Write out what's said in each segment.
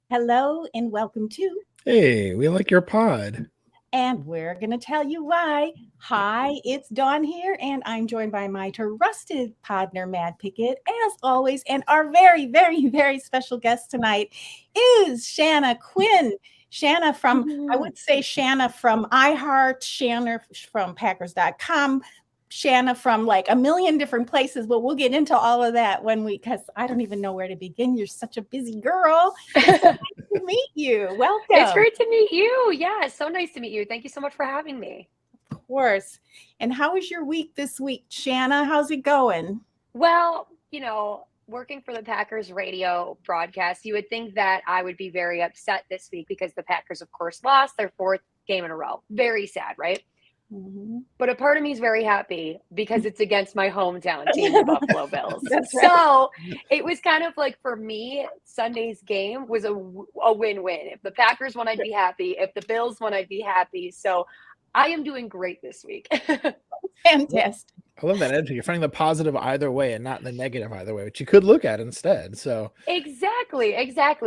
Hello and welcome to Hey, we like your pod. And we're going to tell you why. Hi, it's Dawn here, and I'm joined by my trusted partner, Matt Pickett, as always. And our very, very, very special guest tonight is Shanna Quinn. Shanna from, I would say Shanna from iHeart, Shanna from Packers.com, Shanna from like a million different places, but we'll get into all of that because I don't even know where to begin. You're such a busy girl. It's so nice to meet you. Welcome. It's great to meet you. Yeah, it's so nice to meet you. Thank you so much for having me. Of course. And how was your week this week, Shanna? How's it going? Well, working for the Packers radio broadcast, you would think that I would be very upset this week because the Packers, of course, lost their fourth game in a row. Very sad, right? Mm-hmm. But a part of me is very happy because it's against my hometown team, the Buffalo Bills. That's right. So it was kind of like, for me, Sunday's game was a win-win. If the Packers won, I'd be happy. If the Bills won, I'd be happy. So I am doing great this week. Fantastic. I love that energy. You're finding the positive either way and not the negative either way, which you could look at instead. So Exactly.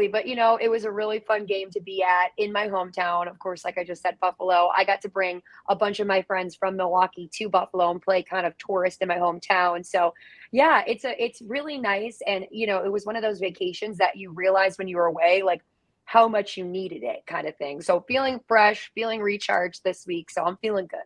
But, it was a really fun game to be at in my hometown. Of course, like I just said, Buffalo. I got to bring a bunch of my friends from Milwaukee to Buffalo and play kind of tourist in my hometown. So, yeah, it's really nice. And, it was one of those vacations that you realize when you were away, like how much you needed it kind of thing. So feeling fresh, feeling recharged this week. So I'm feeling good.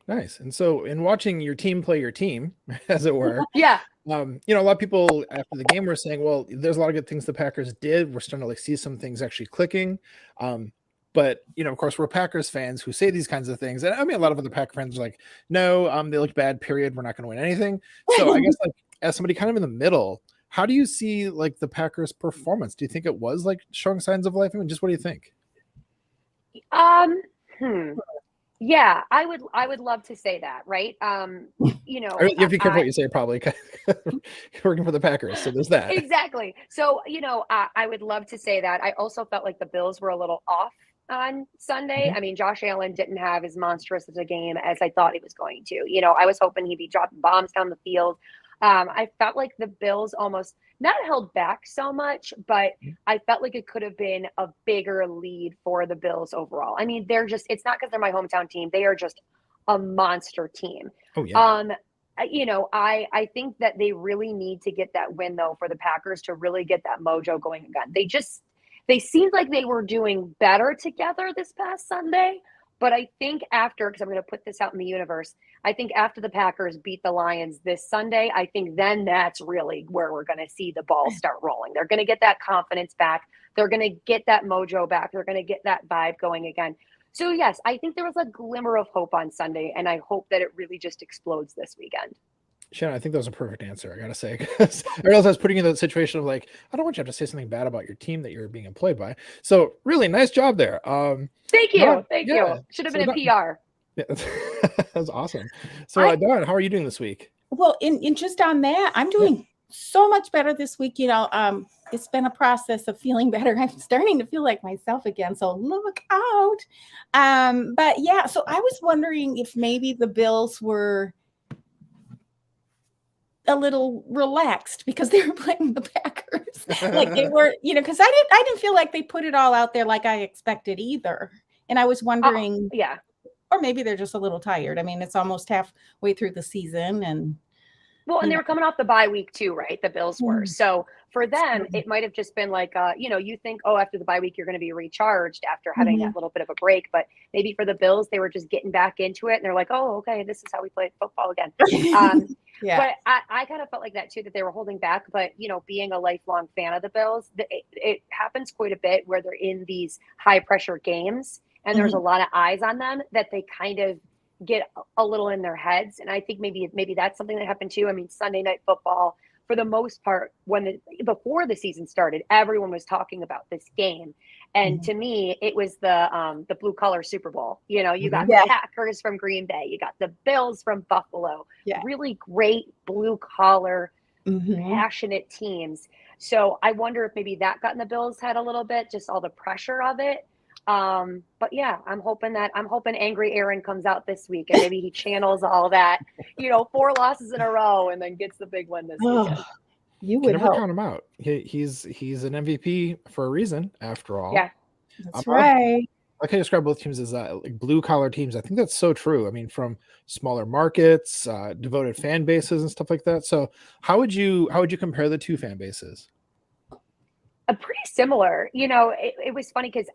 nice. And so in watching your team play your team, as it were, Yeah. a lot of people after the game were saying, well, there's a lot of good things the Packers did. We're starting to see some things actually clicking. But, of course, we're Packers fans who say these kinds of things. And I mean, a lot of other Packer fans are like, no, they look bad, period. We're not going to win anything. So I guess as somebody kind of in the middle, how do you see the Packers performance? Do you think it was showing signs of life? I mean, just what do you think? Yeah, I would love to say that, right? You have to be careful what you say, probably. Working for the Packers, so there's that. Exactly. So, I would love to say that. I also felt like the Bills were a little off on Sunday. Mm-hmm. I mean, Josh Allen didn't have as monstrous as a game as I thought he was going to. I was hoping he'd be dropping bombs down the field. I felt like the Bills almost not held back so much, but I felt like it could have been a bigger lead for the Bills overall. I mean, it's not because they're my hometown team. They are just a monster team. Oh, yeah. I think that they really need to get that win, though, for the Packers to really get that mojo going again. They seemed like they were doing better together this past Sunday. But I think because I'm going to put this out in the universe, I think after the Packers beat the Lions this Sunday, I think then that's really where we're going to see the ball start rolling. They're going to get that confidence back. They're going to get that mojo back. They're going to get that vibe going again. So, yes, I think there was a glimmer of hope on Sunday, and I hope that it really just explodes this weekend. Shanna, I think that was a perfect answer, I gotta say, because I realized I was putting you in the situation of I don't want you to have to say something bad about your team that you're being employed by. So really nice job there. Thank you. Should have been in PR. Yeah, that's awesome. So Dawn, how are you doing this week? Well, in just on that, I'm doing so much better this week. It's been a process of feeling better. I'm starting to feel like myself again. So look out. But yeah, so I was wondering if maybe the Bills were a little relaxed because they were playing the Packers. Like they were, because I didn't feel like they put it all out there like I expected either. And I was wondering, or maybe they're just a little tired. I mean, it's almost halfway through the season and they were coming off the bye week too, right? The Bills were. So for them, it might have just been like, you think, after the bye week, you're going to be recharged after having that little bit of a break. But maybe for the Bills, they were just getting back into it. And they're like, oh, okay, this is how we play football again. But I kind of felt like that too, that they were holding back. But, being a lifelong fan of the Bills, it happens quite a bit where they're in these high pressure games and there's a lot of eyes on them that they kind of get a little in their heads. And I think maybe that's something that happened too. I mean, Sunday Night Football for the most part, before the season started, everyone was talking about this game. And to me, it was the blue collar Super Bowl. You know, you got the Packers from Green Bay, you got the Bills from Buffalo, really great blue collar, passionate teams. So I wonder if maybe that got in the Bills' head a little bit, just all the pressure of it. But yeah, I'm hoping Angry Aaron comes out this week and maybe he channels all that, 4 losses in a row and then gets the big one this weekend. You Can would never hope. count him out. He's an MVP for a reason, after all. Yeah, that's right. Like I describe both teams as like blue collar teams. I think that's so true. I mean, from smaller markets, devoted fan bases, and stuff like that. So, how would you compare the two fan bases? Pretty similar. It was funny because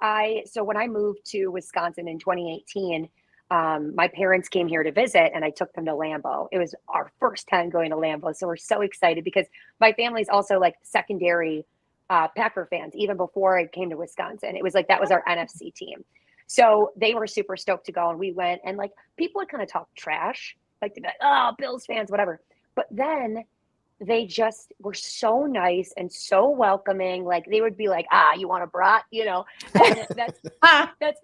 when I moved to Wisconsin in 2018, my parents came here to visit and I took them to Lambeau. It was our first time going to Lambeau. So we're so excited because my family's also like secondary Packer fans. Even before I came to Wisconsin, it was like, that was our NFC team. So they were super stoked to go. And we went and like people would kind of talk trash, like they'd be like, oh, Bills fans, whatever. But then they just were so nice and so welcoming. Like they would be like, you want a brat, and that's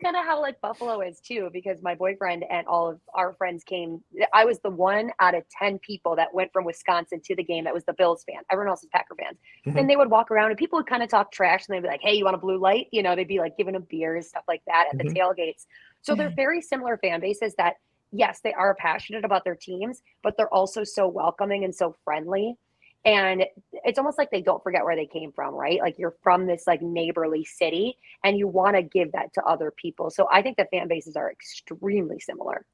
kind of how like Buffalo is too, because my boyfriend and all of our friends came. I was the 1 out of 10 people that went from Wisconsin to the game that was the Bills fan. Everyone else was Packer fans. And they would walk around and people would kind of talk trash and they'd be like, hey, you want a blue light? They'd be like giving them beers, stuff like that at the tailgates. So they're very similar fan bases that, yes, they are passionate about their teams, but they're also so welcoming and so friendly. And it's almost like they don't forget where they came from, right? Like you're from this like neighborly city and you want to give that to other people. So I think the fan bases are extremely similar.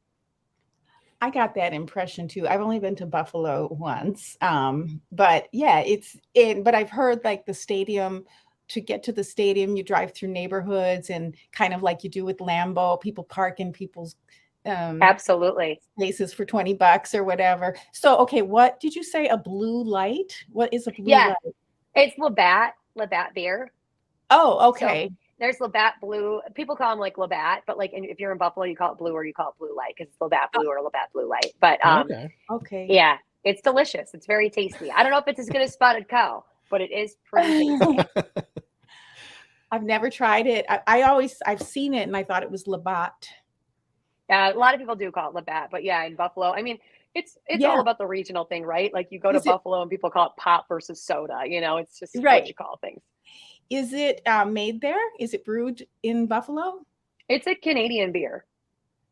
I got that impression too. I've only been to Buffalo once. But yeah, but I've heard like the stadium, to get to the stadium, you drive through neighborhoods and kind of like you do with Lambeau, people park in people's absolutely places for $20 or whatever. So, okay, what did you say? A blue light? What is a blue light? It's Labatt beer. Oh, okay. So there's Labatt Blue. People call them like Labatt, but like if you're in Buffalo, you call it blue or you call it blue light because it's Labatt Blue or Labatt Blue Light. But okay. Yeah, it's delicious. It's very tasty. I don't know if it's as good as Spotted Cow, but it is pretty tasty. I've never tried it. I've seen it and I thought it was Labatt. Yeah, a lot of people do call it Labatt, but yeah, in Buffalo, I mean, it's all about the regional thing, right? Like you go to Buffalo and people call it pop versus soda. It's just what you call things. Is it made there? Is it brewed in Buffalo? It's a Canadian beer.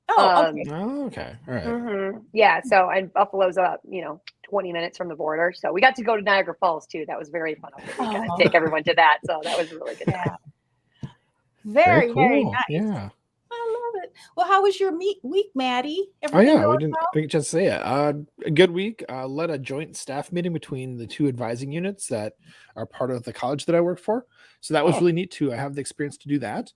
Oh, okay. Okay. All right. Yeah. So, and Buffalo's about 20 minutes from the border. So we got to go to Niagara Falls too. That was very fun. Take everyone to that. So that was a really good time. Very, cool. very nice. Yeah. I love it. Well, how was your week, Maddie? We just say it. A good week. Led a joint staff meeting between the 2 advising units that are part of the college that I work for. So that was really neat too. I have the experience to do that,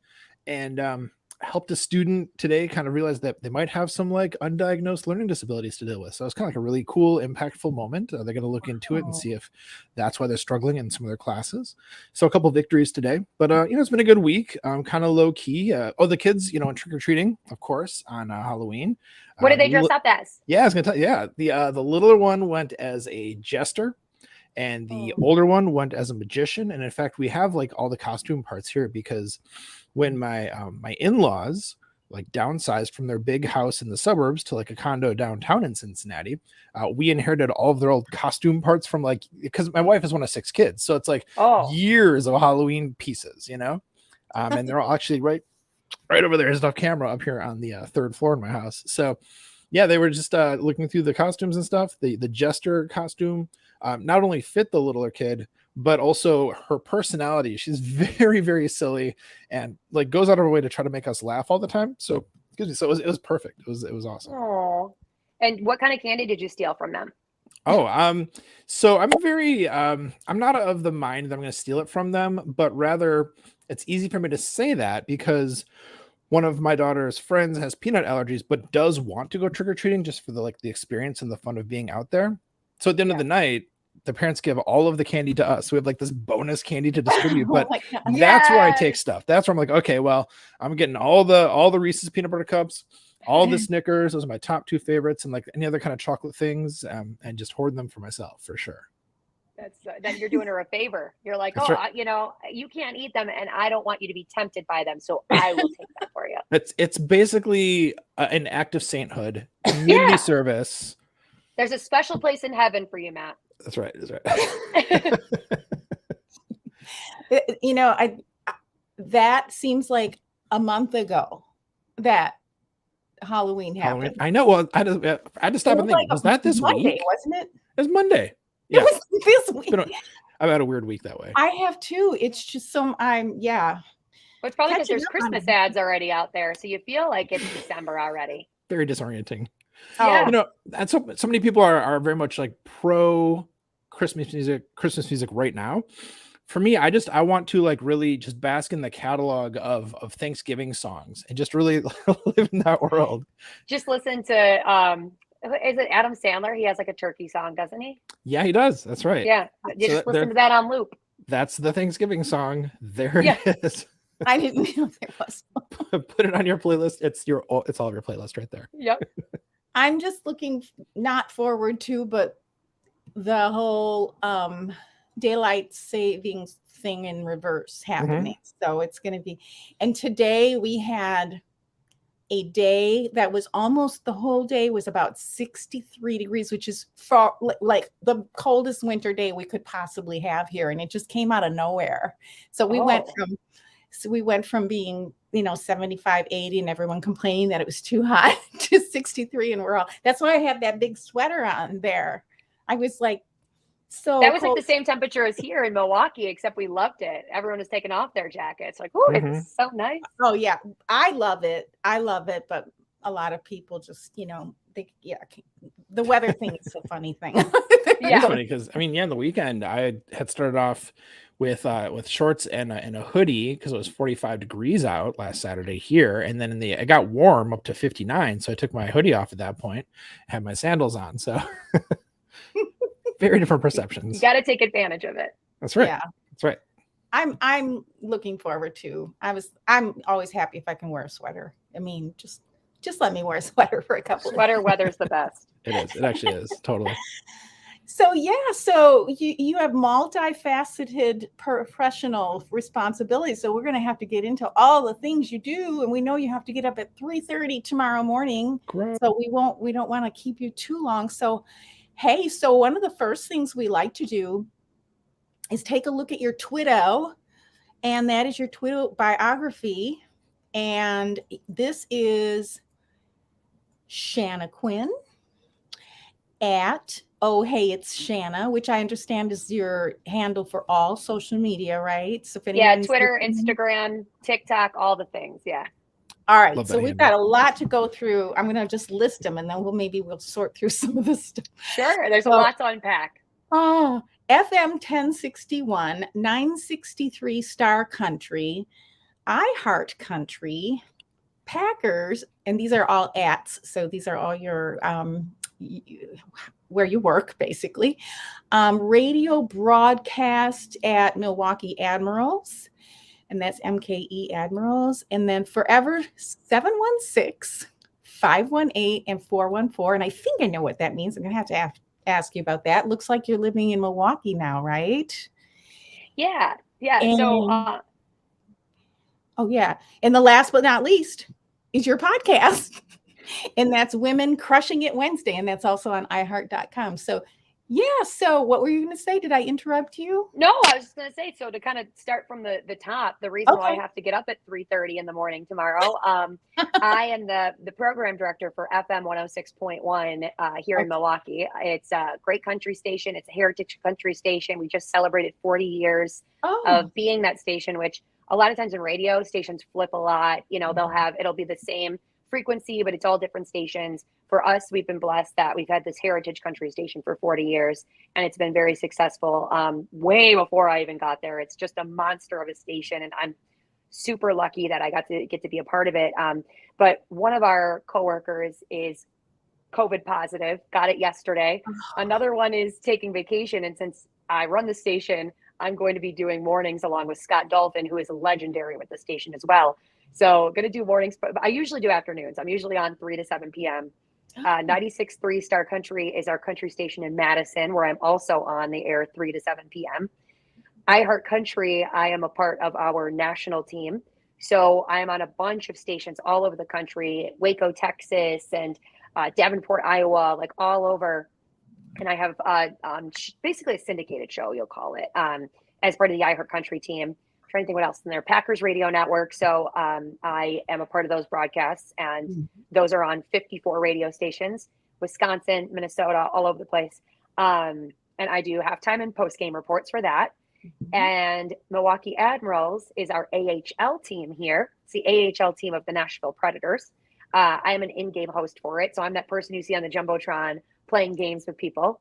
and helped a student today kind of realize that they might have some like undiagnosed learning disabilities to deal with. So it's kind of like a really cool, impactful moment. They're going to look into it and see if that's why they're struggling in some of their classes. So a couple of victories today, but it's been a good week. Kind of low key. The kids, trick or treating, of course, on Halloween. What did they dress up as? Yeah, I was going to tell you. Yeah, the littler one went as a jester. And the older one went as a magician. And in fact, we have like all the costume parts here because when my in-laws like downsized from their big house in the suburbs to like a condo downtown in Cincinnati, we inherited all of their old costume parts from because my wife is one of 6 kids. So it's like years of Halloween pieces, and they're all actually right over there. There's a camera up here on the 3rd floor in my house. So yeah, they were just looking through the costumes and stuff. The jester costume not only fit the littler kid, but also her personality. She's very, very silly and like goes out of her way to try to make us laugh all the time. So excuse me. So it was perfect. It was awesome. Oh, and what kind of candy did you steal from them? So I'm very I'm not of the mind that I'm going to steal it from them, but rather it's easy for me to say that because one of my daughter's friends has peanut allergies, but does want to go trick-or-treating just for the experience and the fun of being out there. So at the end of the night, the parents give all of the candy to us. So we have like this bonus candy to distribute, but that's where I take stuff. That's where I'm like, okay, well, I'm getting all the Reese's peanut butter cups, all the Snickers. Those are my top 2 favorites, and like any other kind of chocolate things, and just hoard them for myself for sure. then you're doing her a favor. You're like, That's oh, right. you can't eat them, and I don't want you to be tempted by them, so I will take them for you. It's basically an act of sainthood, community service. There's a special place in heaven for you, Matt. That's right. That seems like a month ago that Halloween happened. I know. Well, I had to stop and think. Like was that this Monday, week? wasn't it? It was Monday. Yeah. It was this week. I've had a weird week that way. I have too. It's just Well, it's probably because there's Christmas ads already out there, so you feel like it's December already. Very disorienting. Yeah. And so many people are very much like pro Christmas music right now. For me, I want to like really just bask in the catalog of Thanksgiving songs and just really live in that world. Just listen to is it Adam Sandler? He has like a turkey song, doesn't he? Yeah, he does. That's right. Yeah. Just listen to that on loop. That's the Thanksgiving song. There it is. I didn't know there was. Put it on your playlist. It's all of your playlist right there. Yep. I'm just looking not forward to, but the whole daylight savings thing in reverse happening. So it's going to be, and today we had a day that was almost the whole day was about 63 degrees, which is far, like the coldest winter day we could possibly have here. And it just came out of nowhere. So we went from being, 75, 80 and everyone complaining that it was too hot to 63. And that's why I had that big sweater on there. I was like, so that was cold. like the same temperature as here in Milwaukee, except we loved it. Everyone was taking off their jackets. Like, oh, it's so nice. Oh yeah, I love it. But a lot of people just, the weather thing is a funny thing. It's funny because in the weekend I had started off with shorts and a hoodie because it was 45 degrees out last Saturday here, and then it got warm up to 59. So I took my hoodie off at that point, had my sandals on. So. Very different perceptions. You got to take advantage of it. That's right. Yeah. That's right. I'm looking forward to. I'm always happy if I can wear a sweater. Just let me wear a sweater for a couple. Sweater weather's the best. It is. It actually is. Totally. So you have multifaceted professional responsibilities. So we're going to have to get into all the things you do, and we know you have to get up at 3:30 tomorrow morning. Correct. So we don't want to keep you too long. So. Hey, so one of the first things we like to do is take a look at your Twitter, and that is your Twitter biography. And this is Shanna Quinn at Oh Hey It's Shanna, which I understand is your handle for all social media, right? So if Twitter, Instagram, TikTok, all the things. Yeah. All right, so we've got a lot to go through. I'm going to just list them, and then we'll sort through some of this stuff. Sure, there's a lot to unpack. Oh, FM 1061, 963 Star Country, iHeart Country, Packers, and these are all @, so these are all your where you work, basically. Radio broadcast at Milwaukee Admirals. And that's MKE Admirals. And then Forever 716, 518, and 414. And I think I know what that means. I'm going to have to ask you about that. Looks like you're living in Milwaukee now, right? Yeah. And, so. And the last but not least is your podcast. And that's Women Crushing It Wednesday. And that's also on iHeart.com. So so what were you going to say? Did I interrupt you? No, I was just going to say, so to kind of start from the top, the reason why I have to get up at 3:30 in the morning tomorrow, I am the program director for FM 106.1 here in Milwaukee. It's a great country station. It's a heritage country station. We just celebrated 40 years of being that station, which a lot of times in radio stations flip a lot. It'll be the same frequency, but it's all different stations. For us, we've been blessed that we've had this heritage country station for 40 years, and it's been very successful. Way before I even got there, it's just a monster of a station, and I'm super lucky that I get to be a part of it. But one of our coworkers is COVID positive, got it yesterday. Another one is taking vacation, and since I run the station, I'm going to be doing mornings along with Scott Dolphin, who is legendary with the station as well. So going to do mornings, but I usually do afternoons. I'm usually on 3 to 7 p.m. 96.3 Star Country is our country station in Madison, where I'm also on. They air 3 to 7 p.m. iHeart Country, I am a part of our national team. So I'm on a bunch of stations all over the country, Waco, Texas, and Davenport, Iowa, like all over. And I have basically a syndicated show, you'll call it, as part of the iHeart Country team. I'm trying to think what else in there. Packers Radio Network. So I am a part of those broadcasts, and those are on 54 radio stations, Wisconsin, Minnesota, all over the place. And I do halftime and post-game reports for that. And Milwaukee Admirals is our AHL team here. It's the AHL team of the Nashville Predators. I am an in-game host for it. So I'm that person you see on the Jumbotron playing games with people.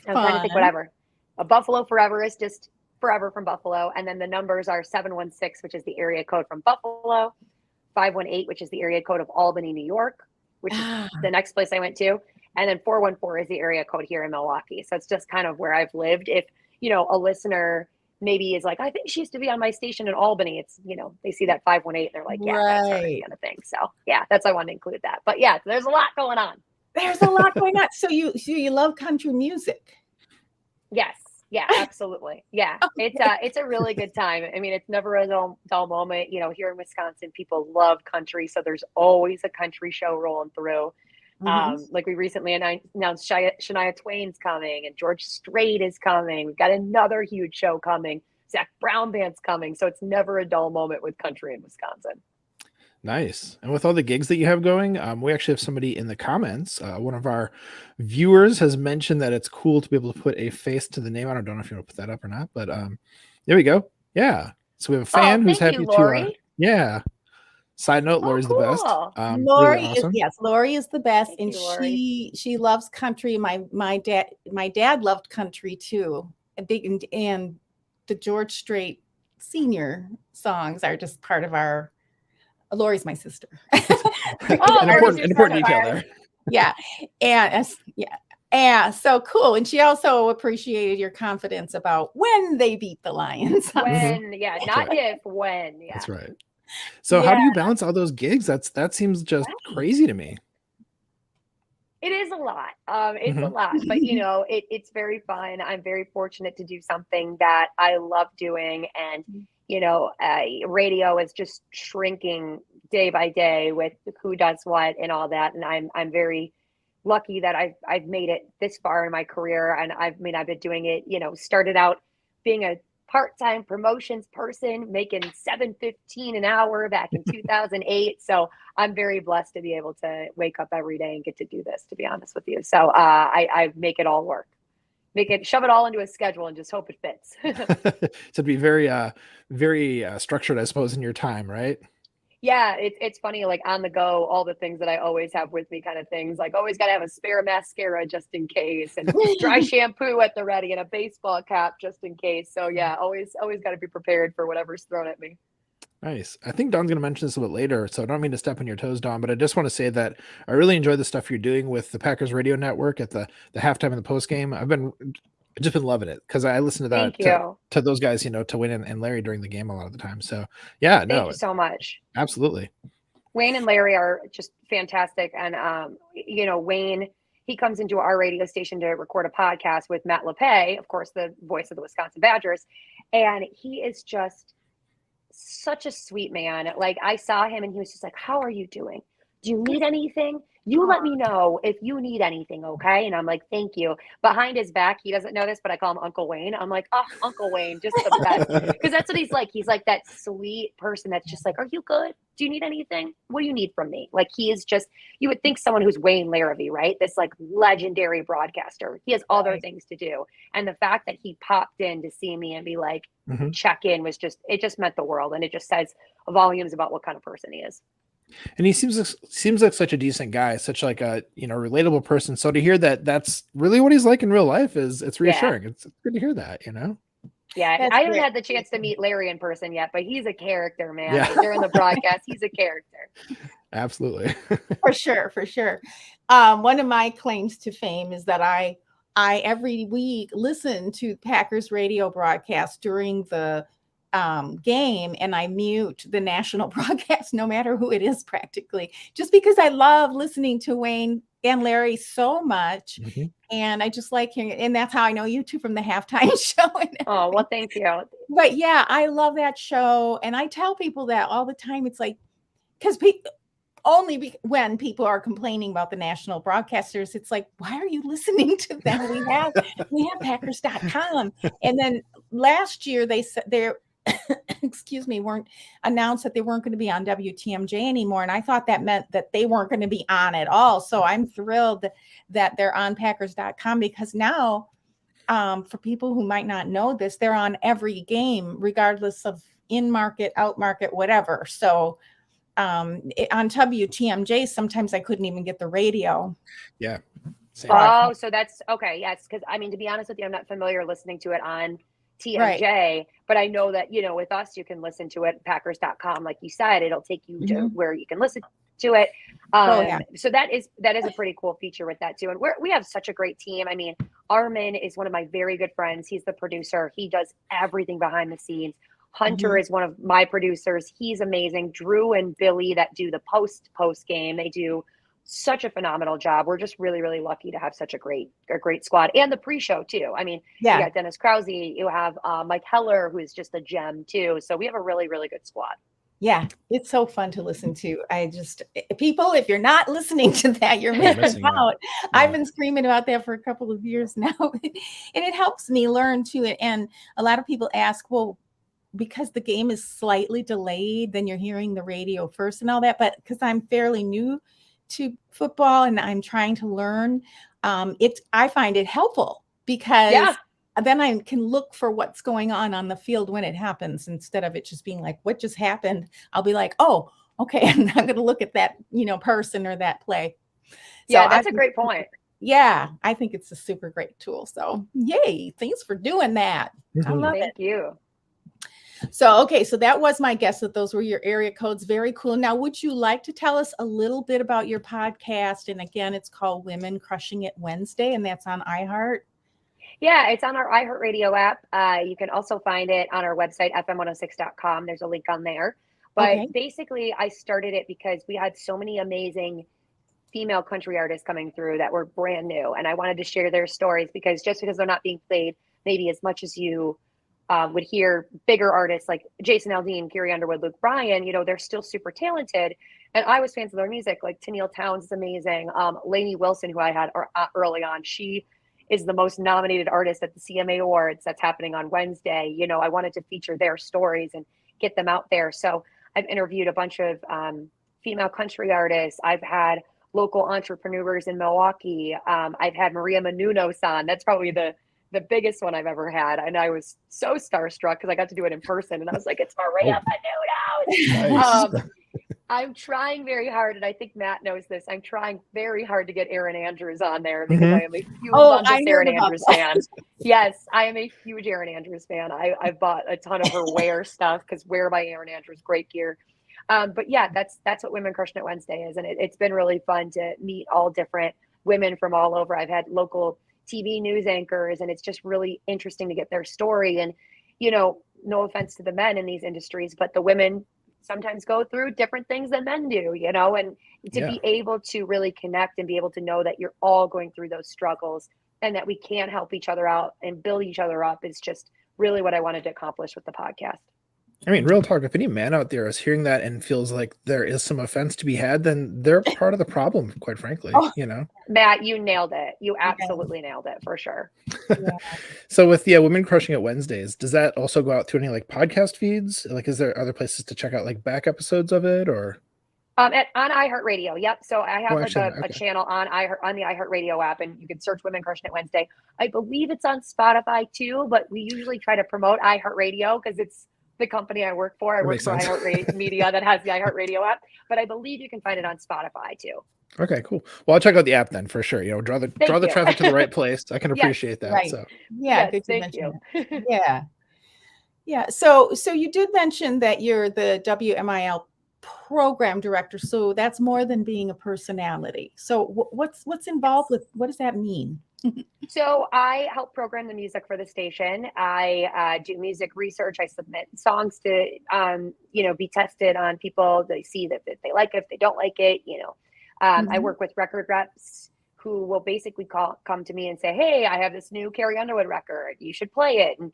I'm trying to think whatever. A Buffalo Forever is just forever from Buffalo. And then the numbers are 716, which is the area code from Buffalo, 518, which is the area code of Albany, New York, which is the next place I went to. And then 414 is the area code here in Milwaukee. So it's just kind of where I've lived. If a listener maybe is like, I think she used to be on my station in Albany. It's, they see that 518 and they're like, yeah, that's her kind of thing. So yeah, that's why I wanted to include that. But yeah, there's a lot going on. There's a lot going on. So you love country music? Yes. Yeah, absolutely. Yeah. It's a really good time. I mean, it's never a dull moment. Here in Wisconsin, people love country. So there's always a country show rolling through. Like we recently announced Shania Twain's coming and George Strait is coming. We've got another huge show coming. Zach Brown Band's coming. So it's never a dull moment with country in Wisconsin. Nice. And with all the gigs that you have going, we actually have somebody in the comments. One of our viewers has mentioned that it's cool to be able to put a face to the name. I don't know if you want to put that up or not, but there we go. Yeah. So we have a fan who's happy to. Yeah. Side note, Lori's the best. Lori really awesome. Lori is the best. Thank and you, she loves country. My dad loved country too. And the George Strait Senior songs are just part of our. Lori's my sister. An important detail there. Yeah. And so cool. And she also appreciated your confidence about when they beat the Lions. When, yeah, not if, when. Yeah. That's right. So how do you balance all those gigs? That seems just crazy to me. It is a lot. It's a lot, but it's very fun. I'm very fortunate to do something that I love doing, and radio is just shrinking day by day with who does what and all that. And I'm very lucky that I've made it this far in my career, and I've been doing it. Started out being a part-time promotions person, making $7.15 an hour back in 2008. So I'm very blessed to be able to wake up every day and get to do this, to be honest with you. So I make it all work, shove it all into a schedule and just hope it fits. So to be very, very structured, I suppose, in your time, right? Yeah, it's funny, like on the go, all the things that I always have with me, kind of things like always got to have a spare mascara just in case, and dry shampoo at the ready, and a baseball cap just in case. So yeah, always got to be prepared for whatever's thrown at me. Nice. I think Dawn's going to mention this a bit later, so I don't mean to step on your toes, Dawn, but I just want to say that I really enjoy the stuff you're doing with the Packers Radio Network at the halftime and the post game. I've just been loving it because I listen to that to those guys, to Wayne and Larry during the game a lot of the time. So yeah, thank you so much. Absolutely. Wayne and Larry are just fantastic. And, Wayne, he comes into our radio station to record a podcast with Matt LePay, of course, the voice of the Wisconsin Badgers. And he is just such a sweet man. Like, I saw him and he was just like, how are you doing? Do you need anything? You let me know if you need anything, okay? And I'm like, thank you. Behind his back, he doesn't know this, but I call him Uncle Wayne. I'm like, oh, Uncle Wayne, just the best. Because that's what he's like. He's like that sweet person that's just like, are you good? Do you need anything? What do you need from me? Like, he is just, you would think someone who's Wayne Larrivee, right? This like legendary broadcaster. He has other things to do. And the fact that he popped in to see me and be like, check in was just, it just meant the world. And it just says volumes about what kind of person he is. And he seems like such a decent guy, such like a relatable person. So to hear that that's really what he's like in real life it's reassuring. Yeah. It's good to hear that, Yeah, that's I haven't had the chance to meet Larry in person yet, but he's a character, man. Yeah. During the broadcast, he's a character. Absolutely. For sure. One of my claims to fame is that I every week listen to Packers radio broadcast during the game, and I mute the national broadcast no matter who it is, practically, just because I love listening to Wayne and Larry so much. Mhm. And I just like hearing it. And that's how I know you two from the halftime show. Oh, well, thank you. But yeah, I love that show. And I tell people that all the time. It's like, because when people are complaining about the national broadcasters, it's like, why are you listening to them? We have Packers.com. And then last year they said they're excuse me, weren't announced that they weren't going to be on WTMJ anymore. And I thought that meant that they weren't going to be on at all. So I'm thrilled that they're on Packers.com, because now, for people who might not know this, they're on every game, regardless of in market, out market, whatever. So on WTMJ, sometimes I couldn't even get the radio. Yeah. Same. Oh, so that's okay. Yes. Because I mean, to be honest with you, I'm not familiar listening to it on TMJ, but I know that, with us, you can listen to it, Packers.com. Like you said, it'll take you to where you can listen to it. So that is a pretty cool feature with that too. And we have such a great team. I mean, Armin is one of my very good friends. He's the producer. He does everything behind the scenes. Hunter is one of my producers. He's amazing. Drew and Billy that do the post game. They do such a phenomenal job. We're just really, really lucky to have such a great squad, and the pre-show too. I mean, you got Dennis Krause, you have Mike Heller, who is just a gem too. So we have a really, really good squad. Yeah, it's so fun to listen to. People, if you're not listening to that, you're missing out. Yeah. I've been screaming about that for a couple of years now, and it helps me learn too. And a lot of people ask, well, because the game is slightly delayed, then you're hearing the radio first and all that. But because I'm fairly new to football and I'm trying to learn, I find it helpful, because then I can look for what's going on the field when it happens, instead of it just being like, what just happened? I'll be like, oh, okay, I'm not going to look at that, person or that play. So that's a great point. Yeah, I think it's a super great tool. So yay, thanks for doing that. I love it. Thank you. So, okay, so that was my guess that those were your area codes. Very cool. Now, would you like to tell us a little bit about your podcast? And again, it's called Women Crushing It Wednesday, and that's on iHeart. Yeah, it's on our iHeartRadio app. You can also find it on our website, fm106.com. There's a link on there. But basically, I started it because we had so many amazing female country artists coming through that were brand new. And I wanted to share their stories, because just because they're not being played maybe as much as you would hear bigger artists like Jason Aldean, Carrie Underwood, Luke Bryan, they're still super talented. And I was fans of their music. Like Tennille Townes is amazing. Lainey Wilson, who I had early on, she is the most nominated artist at the CMA Awards that's happening on Wednesday. I wanted to feature their stories and get them out there. So I've interviewed a bunch of female country artists. I've had local entrepreneurs in Milwaukee. I've had Maria Menounos on. That's probably the biggest one I've ever had. And I was so starstruck because I got to do it in person. And I was like, it's Maria Menounos. Nice. I'm trying very hard. And I think Matt knows this. I'm trying very hard to get Aaron Andrews on there, because I am a huge Aaron Andrews fan. Yes, I am a huge Aaron Andrews fan. I've bought a ton of her wear stuff, because Wear by Aaron Andrews, great gear. But yeah, that's what Women Crushing It Wednesday is. And it's been really fun to meet all different women from all over. I've had local TV news anchors, and it's just really interesting to get their story. And, no offense to the men in these industries, but the women sometimes go through different things than men do, and to be able to really connect and be able to know that you're all going through those struggles, and that we can help each other out and build each other up, is just really what I wanted to accomplish with the podcast. I mean, real talk, if any man out there is hearing that and feels like there is some offense to be had, then they're part of the problem, quite frankly, Matt, you nailed it. You absolutely nailed it, for sure. So with Women Crushing It Wednesdays, does that also go out to any like podcast feeds? Like, is there other places to check out like back episodes of it, or? On iHeartRadio. Yep. So I have a channel on the iHeartRadio app, and you can search Women Crushing It Wednesday. I believe it's on Spotify too, but we usually try to promote iHeartRadio because it's the company I work for. I work for iHeartMedia that has the iHeartRadio app, but I believe you can find it on Spotify too. Okay, cool. Well, I'll check out the app then for sure. Draw the traffic to the right place. I can appreciate that. Right. So yeah, good to mention that. Yeah. So you did mention that you're the WMIL program director. So that's more than being a personality. So what's involved with, what does that mean? So I help program the music for the station. I do music research. I submit songs to, be tested on people. They see that they like it, if they don't like it, I work with record reps who will basically come to me and say, hey, I have this new Carrie Underwood record. You should play it, and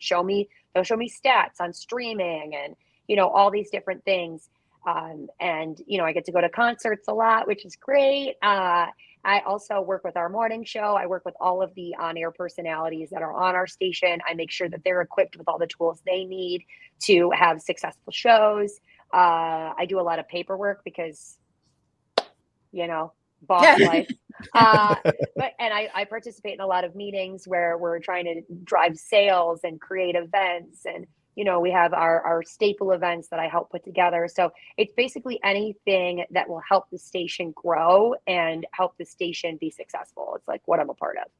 they'll show me stats on streaming and, all these different things. And, I get to go to concerts a lot, which is great. I also work with our morning show. I work with all of the on-air personalities that are on our station. I make sure that they're equipped with all the tools they need to have successful shows. I do a lot of paperwork because, boss life. And I participate in a lot of meetings where we're trying to drive sales and create events. And, we have our staple events that I help put together. So it's basically anything that will help the station grow and help the station be successful. It's like what I'm a part of.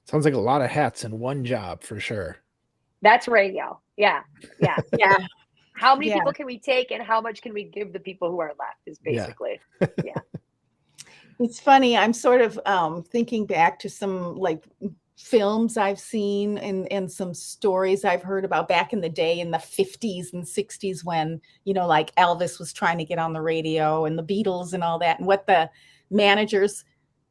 Sounds like a lot of hats in one job for sure. That's radio. Yeah. Yeah. How many people can we take and how much can we give the people who are left is basically, yeah. It's funny. I'm sort of thinking back to some like films I've seen and some stories I've heard about back in the day in the 50s and 60s when, like Elvis was trying to get on the radio and the Beatles and all that, and what the managers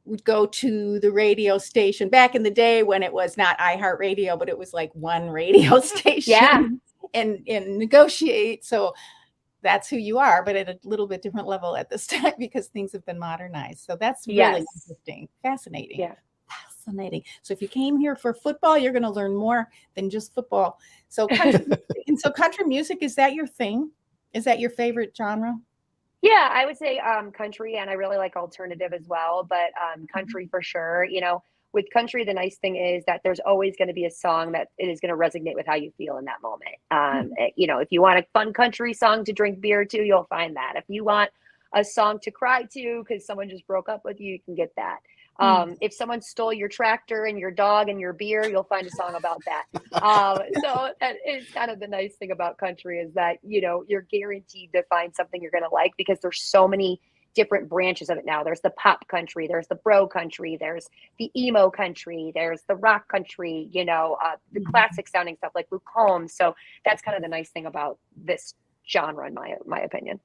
would go to the radio station back in the day when it was not iHeartRadio, but it was like one radio station and negotiate. So that's who you are, but at a little bit different level at this time because things have been modernized. So that's really interesting, fascinating. Yeah. Fascinating. So if you came here for football, you're going to learn more than just football. So country music, is that your thing? Is that your favorite genre? Yeah, I would say country, and I really like alternative as well, but country for sure. With country, the nice thing is that there's always going to be a song that it is going to resonate with how you feel in that moment. If you want a fun country song to drink beer to, you'll find that. If you want a song to cry to because someone just broke up with you, you can get that. If someone stole your tractor and your dog and your beer, you'll find a song about that. So that is kind of the nice thing about country is that, you're guaranteed to find something you're going to like because there's so many different branches of it now. There's the pop country, there's the bro country, there's the emo country, there's the rock country, the classic sounding stuff like Luke Combs. So that's kind of the nice thing about this genre, in my opinion.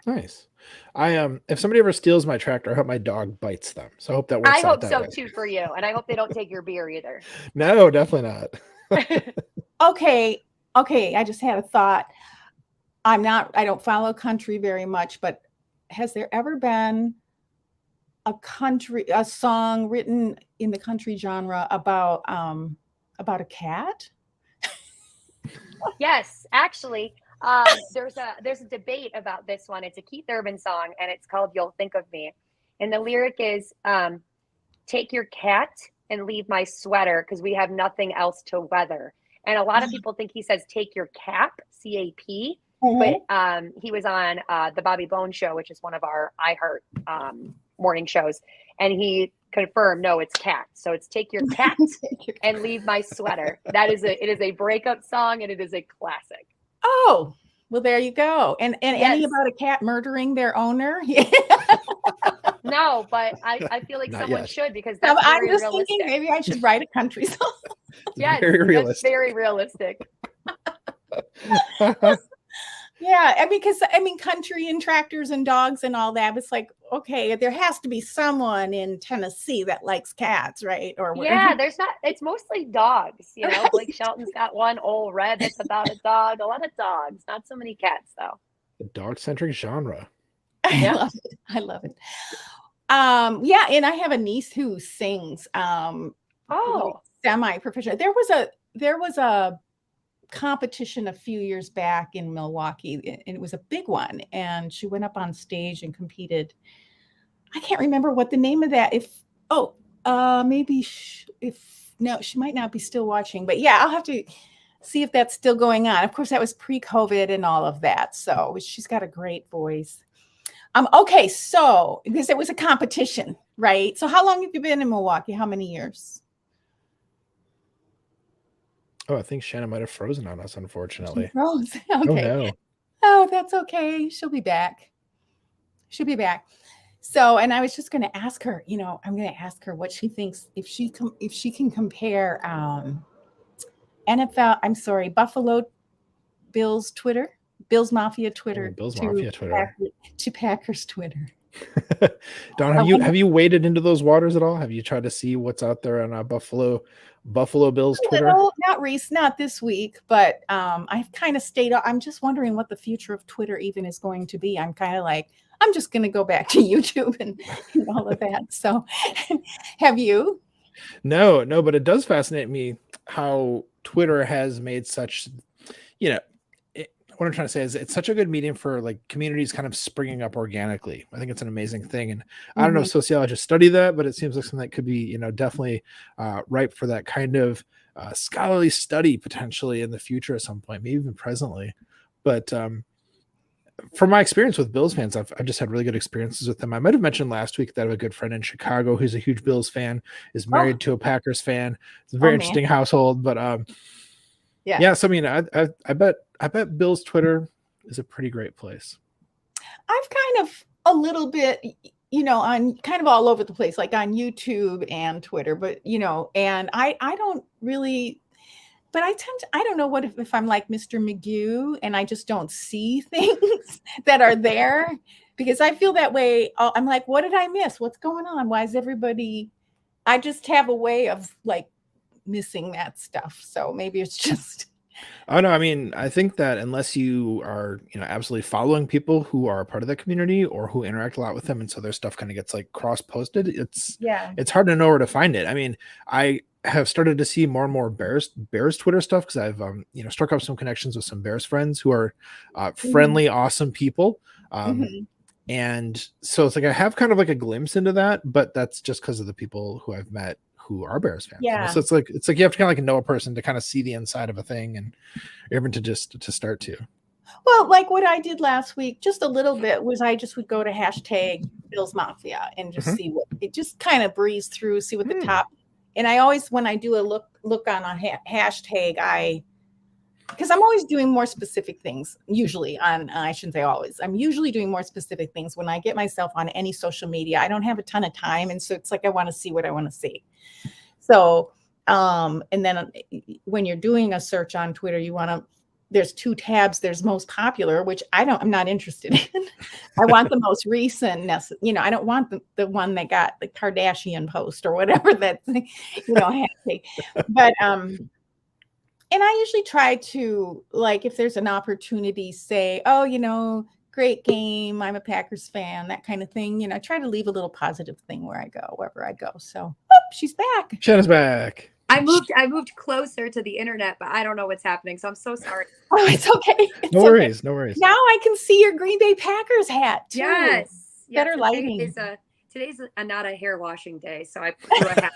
Nice. If somebody ever steals my tractor, I hope my dog bites them. So I hope that works out. I hope that so way. too for you. And I hope they don't take your beer either. No, definitely not. Okay. I just had a thought. I don't follow country very much, but has there ever been a song written in the country genre about a cat? Yes, actually. There's a debate about this one. It's a Keith Urban song and it's called You'll Think of Me. And the lyric is, take your cat and leave my sweater because we have nothing else to weather. And a lot of people think he says, take your cap, C-A-P. But he was on the Bobby Bones Show, which is one of our iHeart morning shows. And he confirmed, no, it's cat. So it's take your cat and leave my sweater. It is a breakup song and it is a classic. Oh, well, there you go. And any about a cat murdering their owner? Yeah. No, but I feel like Not someone yet. should because that's I'm very just realistic. thinking maybe I should write a country song. Yes, very realistic. that's very realistic. Yeah, because country and tractors and dogs and all that. It's like, okay, there has to be someone in Tennessee that likes cats, right? Or whatever. Yeah, it's mostly dogs. Blake Shelton's got one, Old Red, that's about a dog. A lot of dogs, not so many cats though. The dog-centric genre. I love it. Yeah, and I have a niece who sings. Semi-professional. There was a competition a few years back in Milwaukee, and it was a big one. And she went up on stage and competed. I can't remember what the name of that. She might not be still watching, but yeah, I'll have to see if that's still going on. Of course, that was pre-COVID and all of that. So she's got a great voice. Okay, so because it was a competition, right? So how long have you been in Milwaukee? How many years? Oh, I think Shanna might have frozen on us, unfortunately. She froze. Okay. Oh, no. Oh, that's okay. She'll be back. So, and I was just going to ask her, I'm going to ask her what she thinks if she can compare Buffalo Bills Twitter, Bills Mafia Twitter, Bills to Mafia Twitter to Packers Twitter. Don, have you waded into those waters at all? Have you tried to see what's out there on Buffalo Bills Twitter? Not this week, but I've kind of stayed up. I'm just wondering what the future of Twitter even is going to be. I'm kind of like, I'm just going to go back to YouTube and all of that. So have you? No, but it does fascinate me how Twitter has made such, what I'm trying to say is it's such a good medium for like communities kind of springing up organically. I think it's an amazing thing. And I don't know if sociologists study that, but it seems like something that could be, definitely ripe for that kind of scholarly study potentially in the future at some point, maybe even presently. But from my experience with Bills fans, I've just had really good experiences with them. I might have mentioned last week that I have a good friend in Chicago who's a huge Bills fan, is married to a Packers fan. It's a very interesting household, but yeah. So I mean, I bet Bill's Twitter is a pretty great place. I've kind of a little bit, on kind of all over the place, like on YouTube and Twitter, but and I don't really, but I don't know what if I'm like Mr. Magoo and I just don't see things that are there, because I feel that way. I'm like, what did I miss? What's going on? Why is everybody? I just have a way of like missing that stuff. So maybe it's just. Oh no, I mean, I think that unless you are, absolutely following people who are a part of the community or who interact a lot with them, and so their stuff kind of gets like cross-posted, it's hard to know where to find it. I mean, I have started to see more and more Bears Twitter stuff because I've struck up some connections with some Bears friends who are friendly, awesome people. And so it's like I have kind of like a glimpse into that, but that's just because of the people who I've met who are Bears fans. Yeah. So it's like you have to kind of like know a person to kind of see the inside of a thing, and even to start to. Well, like what I did last week, just a little bit, was I just would go to hashtag Bills Mafia and just see what it just kind of breeze through, see what the top. And I always, when I do a look on a hashtag, because I'm always doing more specific things, usually on, I shouldn't say always, I'm usually doing more specific things when I get myself on any social media. I don't have a ton of time. And so it's like, I want to see what I want to see. So, and then when you're doing a search on Twitter, there's two tabs. There's most popular, which I'm not interested in. I want the most recent, I don't want the one that got the Kardashian post or whatever that, hashtag. But, and I usually try to, like, if there's an opportunity, say, oh, great game, I'm a Packers fan, that kind of thing. I try to leave a little positive thing wherever I go. So, she's back. Shanna's back. I moved closer to the internet, but I don't know what's happening, so I'm so sorry. Oh, it's okay. No worries. Now I can see your Green Bay Packers hat too. Yes. Better lighting. Today's not a hair washing day, so I put a hat.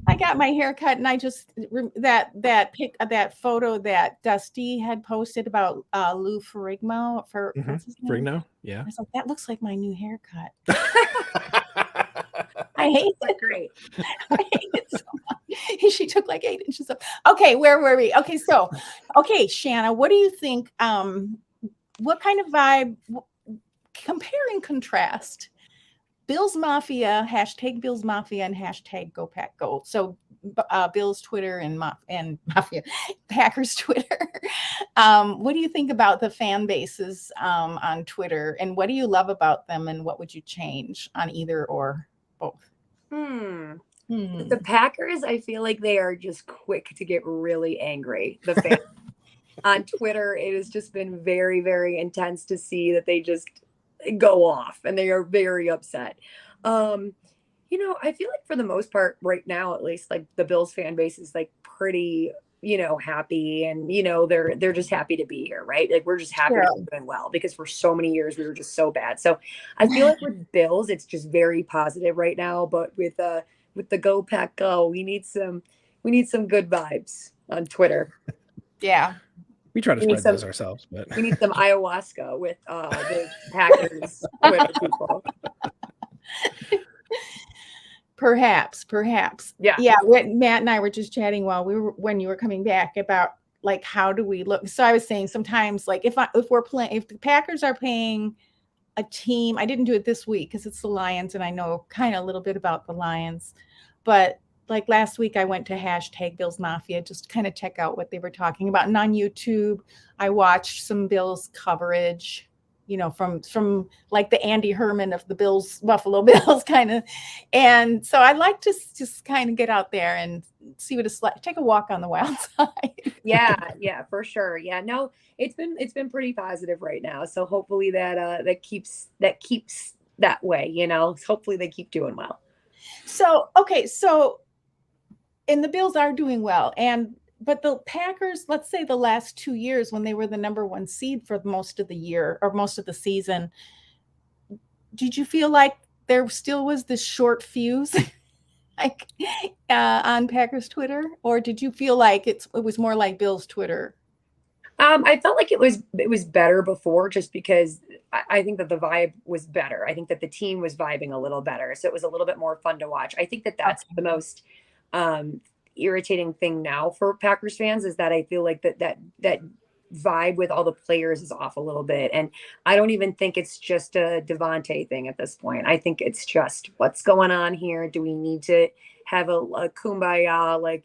I got my hair cut, and I just that photo that Dusty had posted about Lou Ferrigno what's his name? Ferrigno, yeah. I was like, that looks like my new haircut. I hate it. Great. I hate it so much. She took like 8 inches up. Okay, where were we? Okay, Shanna, what do you think? What kind of vibe? Compare and contrast Bills Mafia, hashtag Bills Mafia, and hashtag Go Pack Go. So Bills Twitter and Mafia, Packers Twitter. What do you think about the fan bases on Twitter, and what do you love about them, and what would you change on either or both? The Packers, I feel like they are just quick to get really angry. The fans on Twitter, it has just been very, very intense to see that they just go off and they are very upset. I feel like for the most part right now, at least, like the Bills fan base is like pretty, happy, and they're just happy to be here, right? Like we're just happy to be doing well, because for so many years we were just so bad. So I feel like with Bills, it's just very positive right now. But with the Go Pack Go, we need some good vibes on Twitter. Yeah. We try to spread those ourselves, but we need some ayahuasca with the Packers Twitter people. Perhaps. Yeah. Matt and I were just chatting when you were coming back about like, how do we look? So I was saying sometimes, like, if the Packers are playing a team, I didn't do it this week because it's the Lions, and I know kind of a little bit about the Lions, but like last week I went to hashtag Bills Mafia just to kind of check out what they were talking about. And on YouTube, I watched some Bills coverage. from like the Andy Herman of the Buffalo Bills kind of. And so I like to just kind of get out there and see what it's like, take a walk on the wild side. Yeah, for sure. Yeah, no, it's been pretty positive right now. So hopefully that keeps that way, hopefully they keep doing well. So, okay, and the Bills are doing well, but the Packers, let's say the last 2 years when they were the number 1 seed for most of the year or most of the season, did you feel like there still was this short fuse like on Packers Twitter, or did you feel like it was more like Bills Twitter? I felt like it was better before, just because I think that the vibe was better. I think that the team was vibing a little better, so it was a little bit more fun to watch. I think that that's the most irritating thing now for Packers fans, is that I feel like that vibe with all the players is off a little bit, and I don't even think it's just a Devontae thing at this point. I think it's just, what's going on here? Do we need to have a kumbaya, like,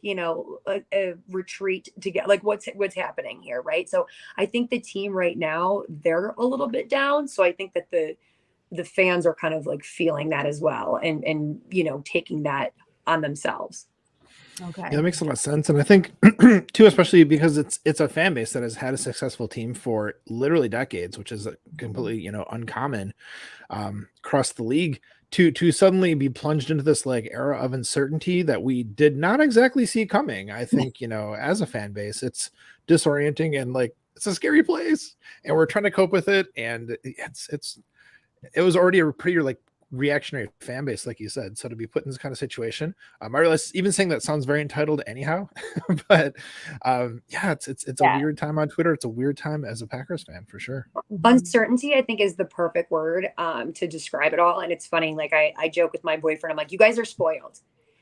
a retreat to get, like, what's happening here, right? So I think the team right now, they're a little bit down, so I think that the fans are kind of like feeling that as well, and taking that on themselves. Okay. Yeah, that makes a lot of sense. And I think too, especially because it's a fan base that has had a successful team for literally decades, which is completely, uncommon across the league, to suddenly be plunged into this like era of uncertainty that we did not exactly see coming. I think, as a fan base, it's disorienting and like, it's a scary place, and we're trying to cope with it. And it was already a pretty like reactionary fan base, like you said. So to be put in this kind of situation, I realize even saying that sounds very entitled anyhow, but yeah, it's a weird time on Twitter. It's a weird time as a Packers fan, for sure. Uncertainty, I think, is the perfect word to describe it all. And it's funny, like I joke with my boyfriend, I'm like, you guys are spoiled.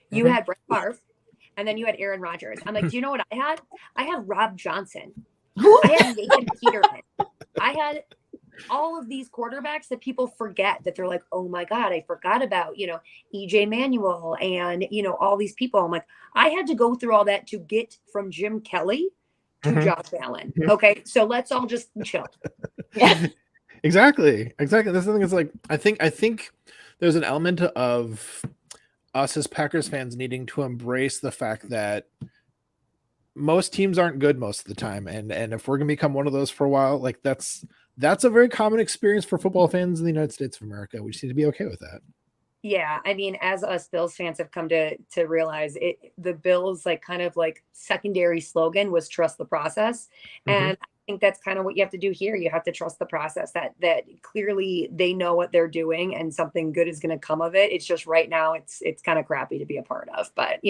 You had Brett Favre, and then you had Aaron Rodgers. I'm like, do you know what I had? I had Rob Johnson. I had Nathan Peterman. I had all of these quarterbacks that people forget, that they're like, oh my God, I forgot about, EJ Manuel and, all these people. I'm like, I had to go through all that to get from Jim Kelly to Josh Allen. Okay. So let's all just chill. Yeah. Exactly. That's the thing. It's like, I think there's an element of us as Packers fans needing to embrace the fact that most teams aren't good most of the time. And if we're going to become one of those for a while, like that's a very common experience for football fans in the United States of America. We just need to be okay with that. Yeah. I mean, as us Bills fans have come to realize it, the Bills like kind of like secondary slogan was trust the process. And I think that's kind of what you have to do here. You have to trust the process, that clearly they know what they're doing and something good is going to come of it. It's just right now it's kind of crappy to be a part of, but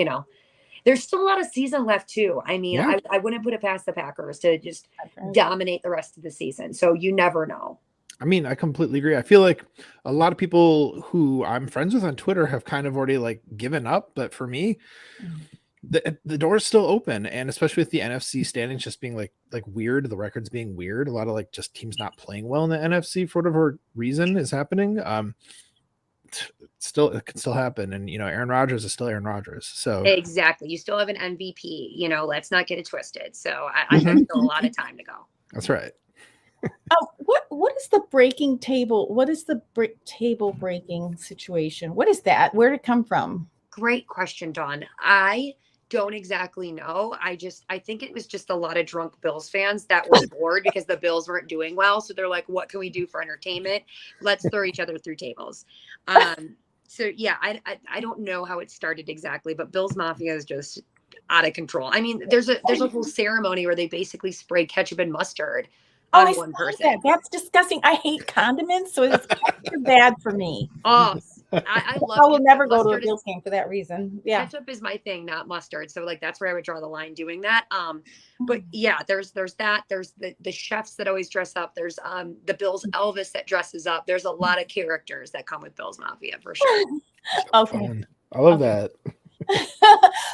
there's still a lot of season left too. I mean, yeah. I wouldn't put it past the Packers to just dominate the rest of the season. So you never know. I mean, I completely agree. I feel like a lot of people who I'm friends with on Twitter have kind of already like given up. But for me, the door is still open. And especially with the NFC standings just being like weird, the records being weird, a lot of like just teams not playing well in the NFC for whatever reason is happening. It can still happen, and Aaron Rodgers is still Aaron Rodgers. So exactly, you still have an MVP. Let's not get it twisted. So I think still a lot of time to go. That's right. What is the breaking table? What is the table breaking situation? What is that? Where did it come from? Great question, Dawn. I don't exactly know. I think it was just a lot of drunk Bills fans that were bored because the Bills weren't doing well. So they're like, what can we do for entertainment? Let's throw each other through tables. So yeah, I don't know how it started exactly, but Bills Mafia is just out of control. I mean, there's a whole ceremony where they basically spray ketchup and mustard on one person. That's disgusting. I hate condiments, so it's extra bad for me. Oh, I love. I will never go to a Bills game for that reason. Yeah, ketchup is my thing, not mustard. So like that's where I would draw the line doing that. But yeah, there's that. There's the chefs that always dress up. There's the Bills Elvis that dresses up. There's a lot of characters that come with Bills Mafia for sure. Okay, I love that.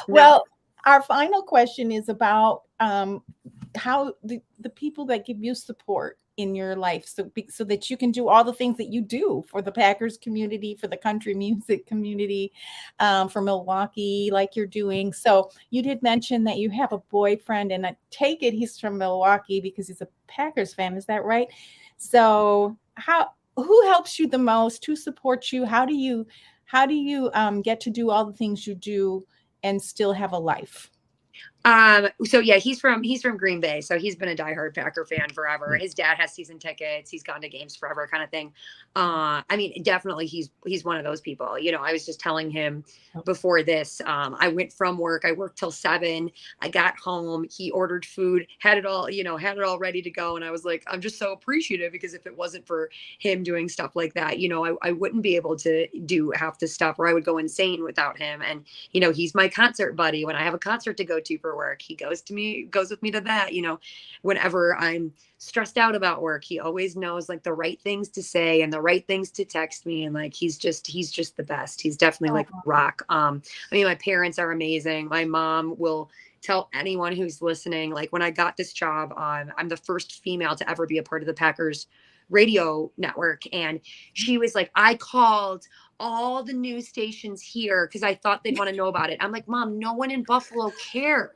Well, our final question is about how the people that give you support in your life, so that you can do all the things that you do for the Packers community, for the country music community, for Milwaukee, like you're doing. So you did mention that you have a boyfriend, and I take it he's from Milwaukee because he's a Packers fan. Is that right? So who helps you the most? Who supports you? How do you get to do all the things you do and still have a life? So yeah, he's from Green Bay, so he's been a diehard Packer fan forever. His dad has season tickets. He's gone to games forever, kind of thing. I mean, definitely he's one of those people. You know, I was just telling him before this. I went from work. I worked till 7. I got home. He ordered food, had it all ready to go, and I was like, I'm just so appreciative, because if it wasn't for him doing stuff like that, you know, I wouldn't be able to do half the stuff, or I would go insane without him. And you know, he's my concert buddy. When I have a concert to go to for work, he goes with me to that. You know, whenever I'm stressed out about work, he always knows like the right things to say and the right things to text me, and like he's just the best. He's definitely like rock. I mean, my parents are amazing. My mom will tell anyone who's listening, like when I got this job, I'm the first female to ever be a part of the Packers radio network, and she was like, I called all the news stations here because I thought they'd want to know about it. I'm like, Mom, no one in Buffalo cares.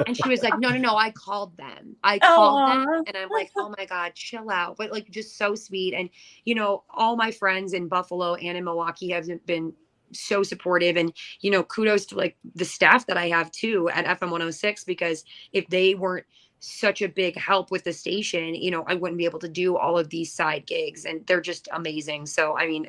And she was like, no, I called them. And I'm like, oh my God, chill out. But like, just so sweet. And, you know, all my friends in Buffalo and in Milwaukee have been so supportive. And, you know, kudos to like the staff that I have too at FM 106, because if they weren't such a big help with the station, you know, I wouldn't be able to do all of these side gigs, and they're just amazing. So, I mean,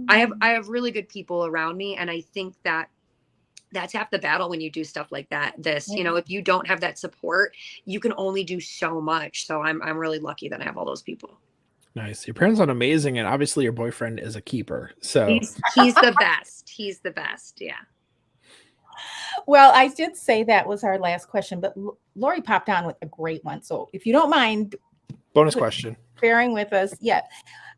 I have really good people around me. And I think that's half the battle when you do stuff like that. You know, if you don't have that support, you can only do so much. So I'm really lucky that I have all those people. Nice. Your parents are amazing, and obviously your boyfriend is a keeper. So he's the best. He's the best. Yeah. Well, I did say that was our last question, but Lori popped on with a great one. So if you don't mind, bonus question, bearing with us. Yeah.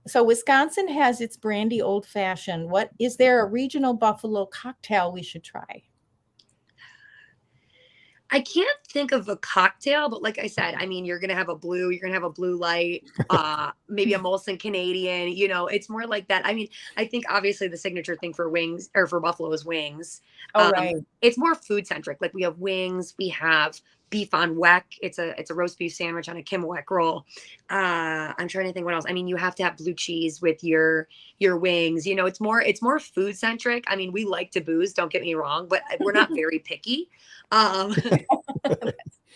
So Wisconsin has its brandy old fashioned. What is there a regional Buffalo cocktail we should try? I can't think of a cocktail, but like I said, I mean, you're going to have a blue light, maybe a Molson Canadian, you know, it's more like that. I mean, I think obviously the signature thing for wings, or for Buffalo, is wings. Right. It's more food centric. Like we have wings, we have beef on weck. It's a roast beef sandwich on a Kim Weck roll. I'm trying to think what else. I mean, you have to have blue cheese with your wings. You know, it's more food centric. I mean, we like to booze, don't get me wrong, but we're not very picky.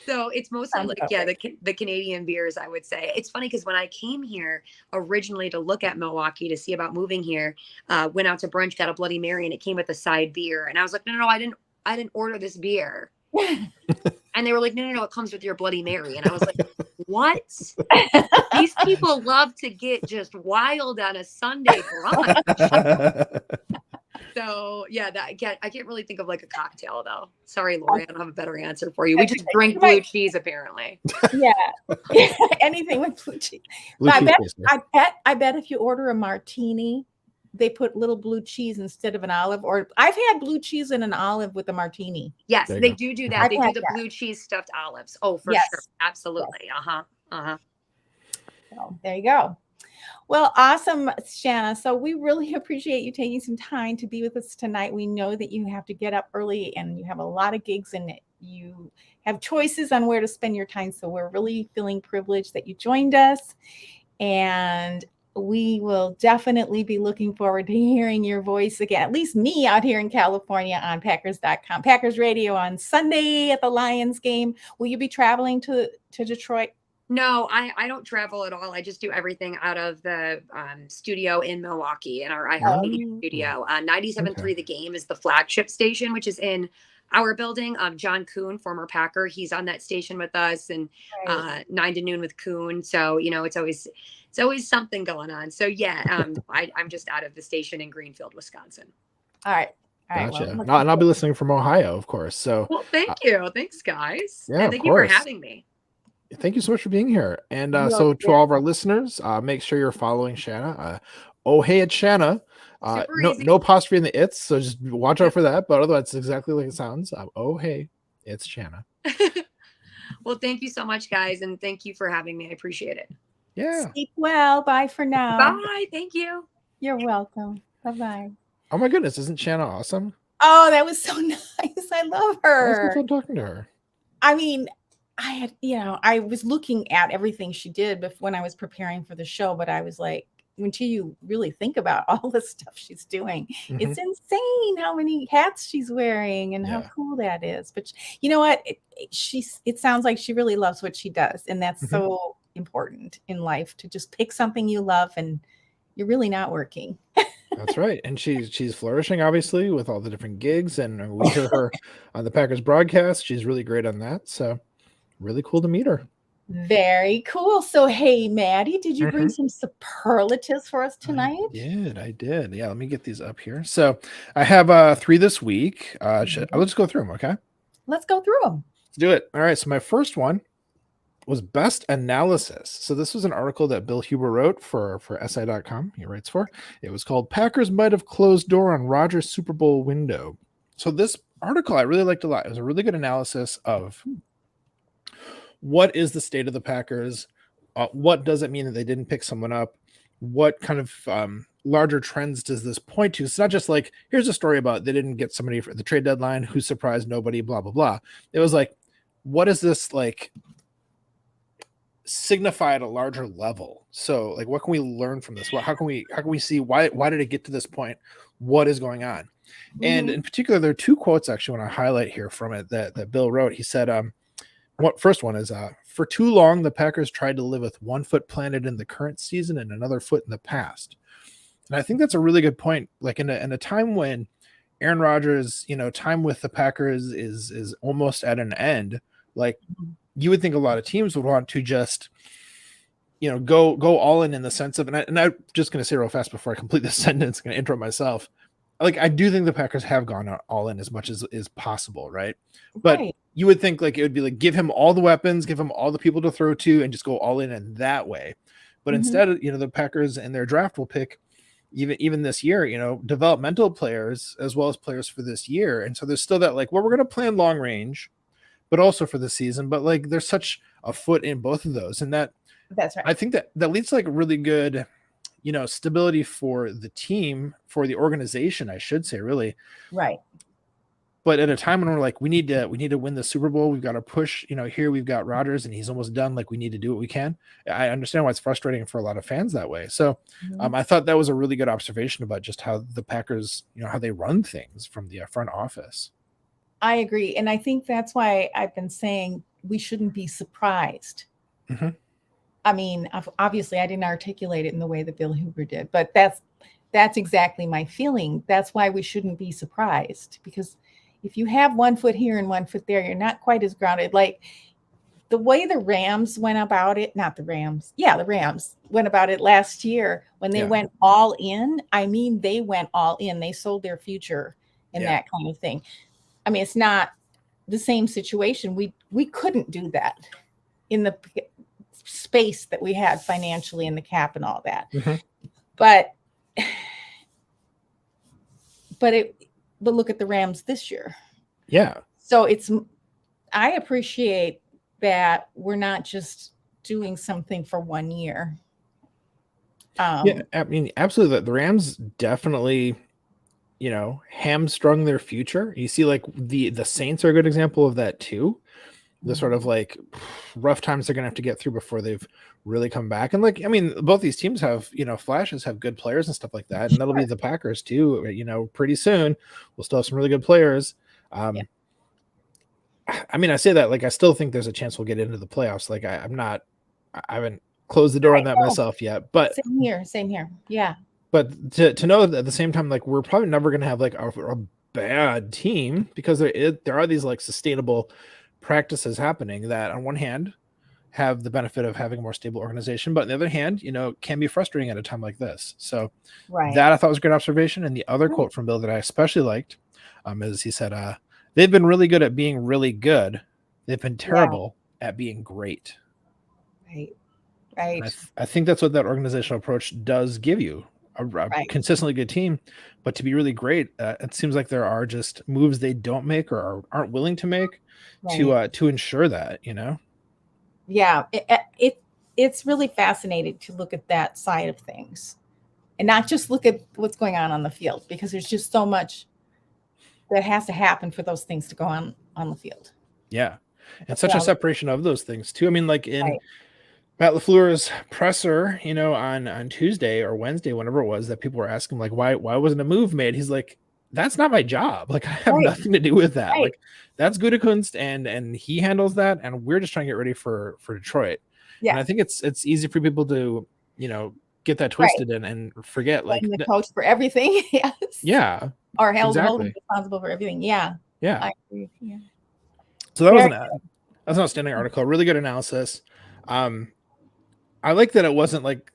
So it's mostly like, yeah, the Canadian beers, I would say. It's funny because when I came here originally to look at Milwaukee, to see about moving here, went out to brunch, got a Bloody Mary, and it came with a side beer. And I was like, no, I didn't order this beer. And they were like, no, it comes with your Bloody Mary. And I was like, what? These people love to get just wild on a Sunday brunch. So yeah, I can't really think of like a cocktail though. Sorry, Lori, I don't have a better answer for you. We just drink blue cheese apparently. Yeah, anything with blue cheese. I bet if you order a martini, they put little blue cheese instead of an olive. Or I've had blue cheese and an olive with a martini. Yes, they do that. They do the blue cheese stuffed olives. Oh, for sure, absolutely. Yes. So there you go. Well, awesome, Shanna. So we really appreciate you taking some time to be with us tonight. We know that you have to get up early and you have a lot of gigs and you have choices on where to spend your time. So we're really feeling privileged that you joined us. And we will definitely be looking forward to hearing your voice again, at least me out here in California on Packers.com, Packers Radio on Sunday at the Lions game. Will you be traveling to Detroit? No, I don't travel at all. I just do everything out of the studio in Milwaukee, in our iHeartMedia studio. 97.3 The Game is the flagship station, which is in our building. John Kuhn, former Packer, he's on that station with us, and 9 to noon with Kuhn. So, you know, it's always something going on. So yeah, I'm just out of the station in Greenfield, Wisconsin. All right. Gotcha. Well, and I'll be listening from Ohio, of course. So well, thank you. Thanks, guys. Yeah, and thank you for having me. Thank you so much for being here. And so to all of our listeners, make sure you're following Shanna. Oh, hey, it's Shanna. No apostrophe in the it's, so just watch out for that. But otherwise, it's exactly like it sounds. Oh, hey, it's Shanna. Well, thank you so much, guys. And thank you for having me. I appreciate it. Yeah. Sleep well. Bye for now. Bye. Thank you. You're welcome. Bye-bye. Oh, my goodness. Isn't Shanna awesome? Oh, that was so nice. I love her. It's fun talking to her. I mean, I had, I was looking at everything she did when I was preparing for the show, but I was like, until you really think about all the stuff she's doing, Mhm. it's insane how many hats she's wearing and how Yeah. cool that is. But you know what? It sounds like she really loves what she does. And that's Mhm. so important in life, to just pick something you love and you're really not working. That's right. And she's flourishing, obviously, with all the different gigs, and we hear her on the Packers broadcast. She's really great on that. So really cool to meet her. Very cool. So, hey, Maddie, did you bring Mhm. some superlatives for us I tonight? did. I did. Yeah, let me get these up here. So I have 3 this week. I'll just go through them, okay? Let's go through them. Let's do it. All right. So my first one was best analysis. So this was an article that Bill Huber wrote for SI.com. He writes for. It was called Packers Might Have Closed Door on Rodgers Super Bowl Window. So this article I really liked a lot. It was a really good analysis of what is the state of the Packers. What does it mean that they didn't pick someone up? What kind of larger trends does this point to? It's not just like, here's a story about they didn't get somebody for the trade deadline who surprised nobody, blah, blah, blah. It was like, what is this like signify at a larger level? So like, what can we learn from this? How can we see why did it get to this point? What is going on? And Mhm. in particular, there are 2 quotes actually I want to highlight here from it that Bill wrote. He said, first one is for too long the Packers tried to live with one foot planted in the current season and another foot in the past. And I think that's a really good point. Like in a time when Aaron Rodgers, time with the Packers is almost at an end, like you would think a lot of teams would want to just go all in the sense of, and I'm just going to say real fast before I complete this sentence, going to intro myself. Like, I do think the Packers have gone all in as much as is possible, right? But Right. you would think like it would be like, give him all the weapons, give him all the people to throw to, and just go all in that way. But Mhm. instead, the Packers in their draft will pick even this year, developmental players as well as players for this year. And so there's still that like, well, we're going to plan long range, but also for the season. But like, there's such a foot in both of those, and that That's right. I think that leads to like really good, stability for the team, for the organization, I should say, really. Right. But at a time when we're like, we need to win the Super Bowl, we've got to push. Here we've got Rodgers, and he's almost done. Like, we need to do what we can. I understand why it's frustrating for a lot of fans that way. So, Mhm. I thought that was a really good observation about just how the Packers, how they run things from the front office. I agree. And I think that's why I've been saying we shouldn't be surprised. Mhm. I mean, obviously, I didn't articulate it in the way that Bill Huber did, but that's exactly my feeling. That's why we shouldn't be surprised, because if you have one foot here and one foot there, you're not quite as grounded. Like the way the Rams went about it, not the Rams, yeah, the Rams went about it last year when they Yeah. went all in. I mean, they went all in. They sold their future and Yeah. that kind of thing. I mean, it's not the same situation. We couldn't do that in the space that we had financially in the cap and all that. Mhm. But look at the Rams this year. Yeah. So I appreciate that we're not just doing something for 1 year. Yeah, I mean, absolutely. The Rams definitely, hamstrung their future. You see, like the Saints are a good example of that too. The sort of like rough times they're gonna have to get through before they've really come back. And like, I mean, both these teams have, flashes, have good players and stuff like that. And that'll be the Packers too. Pretty soon we'll still have some really good players. Yeah. I mean, I say that like I still think there's a chance we'll get into the playoffs. Like I haven't closed the door on that myself yet. But Same here. Yeah. But to know that at the same time, like we're probably never going to have like a bad team, because there are these like sustainable practices happening that on one hand have the benefit of having a more stable organization, but on the other hand, can be frustrating at a time like this. So that I thought was a great observation. And the other quote from Bill that I especially liked is he said, they've been really good at being really good. They've been terrible at being great. Right. I think that's what that organizational approach does give you. A consistently good team, but to be really great, it seems like there are just moves they don't make or aren't willing to make to ensure that, Yeah, it's really fascinating to look at that side of things and not just look at what's going on the field, because there's just so much that has to happen for those things to go on the field. Yeah. and such a Well, separation of those things too. I mean, like in right. Matt LaFleur's presser, on Tuesday or Wednesday, whenever it was, that people were asking like, why wasn't a move made? He's like, that's not my job. Like, I have Right. nothing to do with that. Right. Like, that's Gutekunst, and he handles that, and we're just trying to get ready for Detroit. And Yeah. I think it's easy for people to get that Right. twisted and forget like Blame the coach for everything. Yes. yeah, Or hold him exactly. responsible for everything. Yeah. Yeah. I agree. Yeah. So that was Very that's an outstanding article. Really good analysis. I like that it wasn't like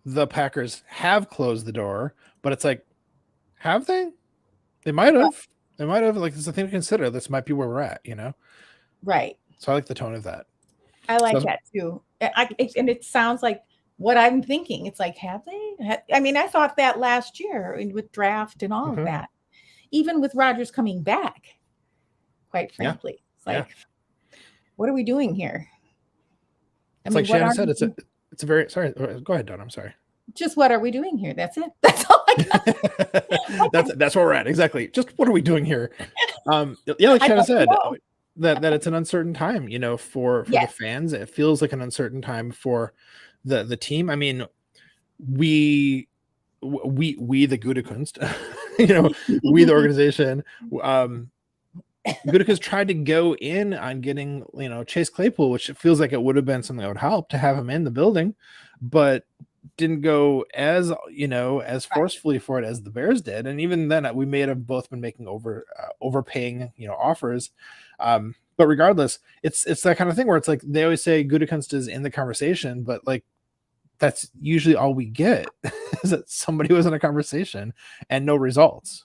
the Packers have closed the door, but it's like, have they? They might have. They might have. Like, there's a thing to consider. This might be where we're at, right. So I like the tone of that. I like So- that too. And it sounds like what I'm thinking. It's like, have they? I mean, I thought that last year with draft and all Mhm. of that, even with Rodgers coming back, quite Yeah. frankly. It's like, what are we doing here? It's like Shanna said, it's a very, sorry, go ahead, Dawn. I'm sorry. Just what are we doing here? That's it. That's all I got. That's where we're at. Exactly. Just what are we doing here? Yeah, like I Shanna don't said, know. that it's an uncertain time, for the fans. It feels like an uncertain time for the team. I mean, we the Gutekunst, we the organization, Gutekunst tried to go in on getting, Chase Claypool, which feels like it would have been something that would help to have him in the building, but didn't go as forcefully for it as the Bears did. And even then, we may have both been making overpaying, offers. But regardless, it's that kind of thing where it's like they always say Gutekunst is in the conversation, but like that's usually all we get is that somebody was in a conversation and no results.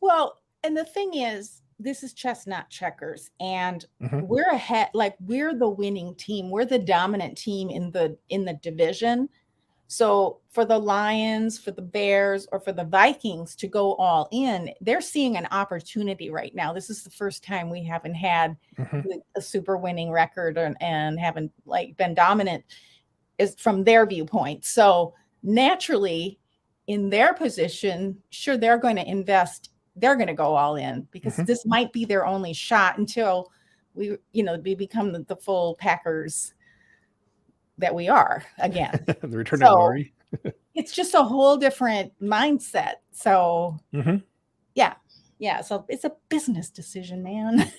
Well, and the thing is, this is chestnut checkers, and Mhm. we're ahead. Like, we're the winning team. We're the dominant team in the division. So for the Lions, for the Bears, or for the Vikings to go all in, they're seeing an opportunity right now. This is the first time we haven't had Mhm. a super winning record and haven't like been dominant is from their viewpoint. So naturally, in their position, sure, they're going to invest. They're going to go all in because Mhm. this might be their only shot until we become the full Packers that we are again. The return of glory. It's just a whole different mindset. So Mhm. yeah. So it's a business decision, man.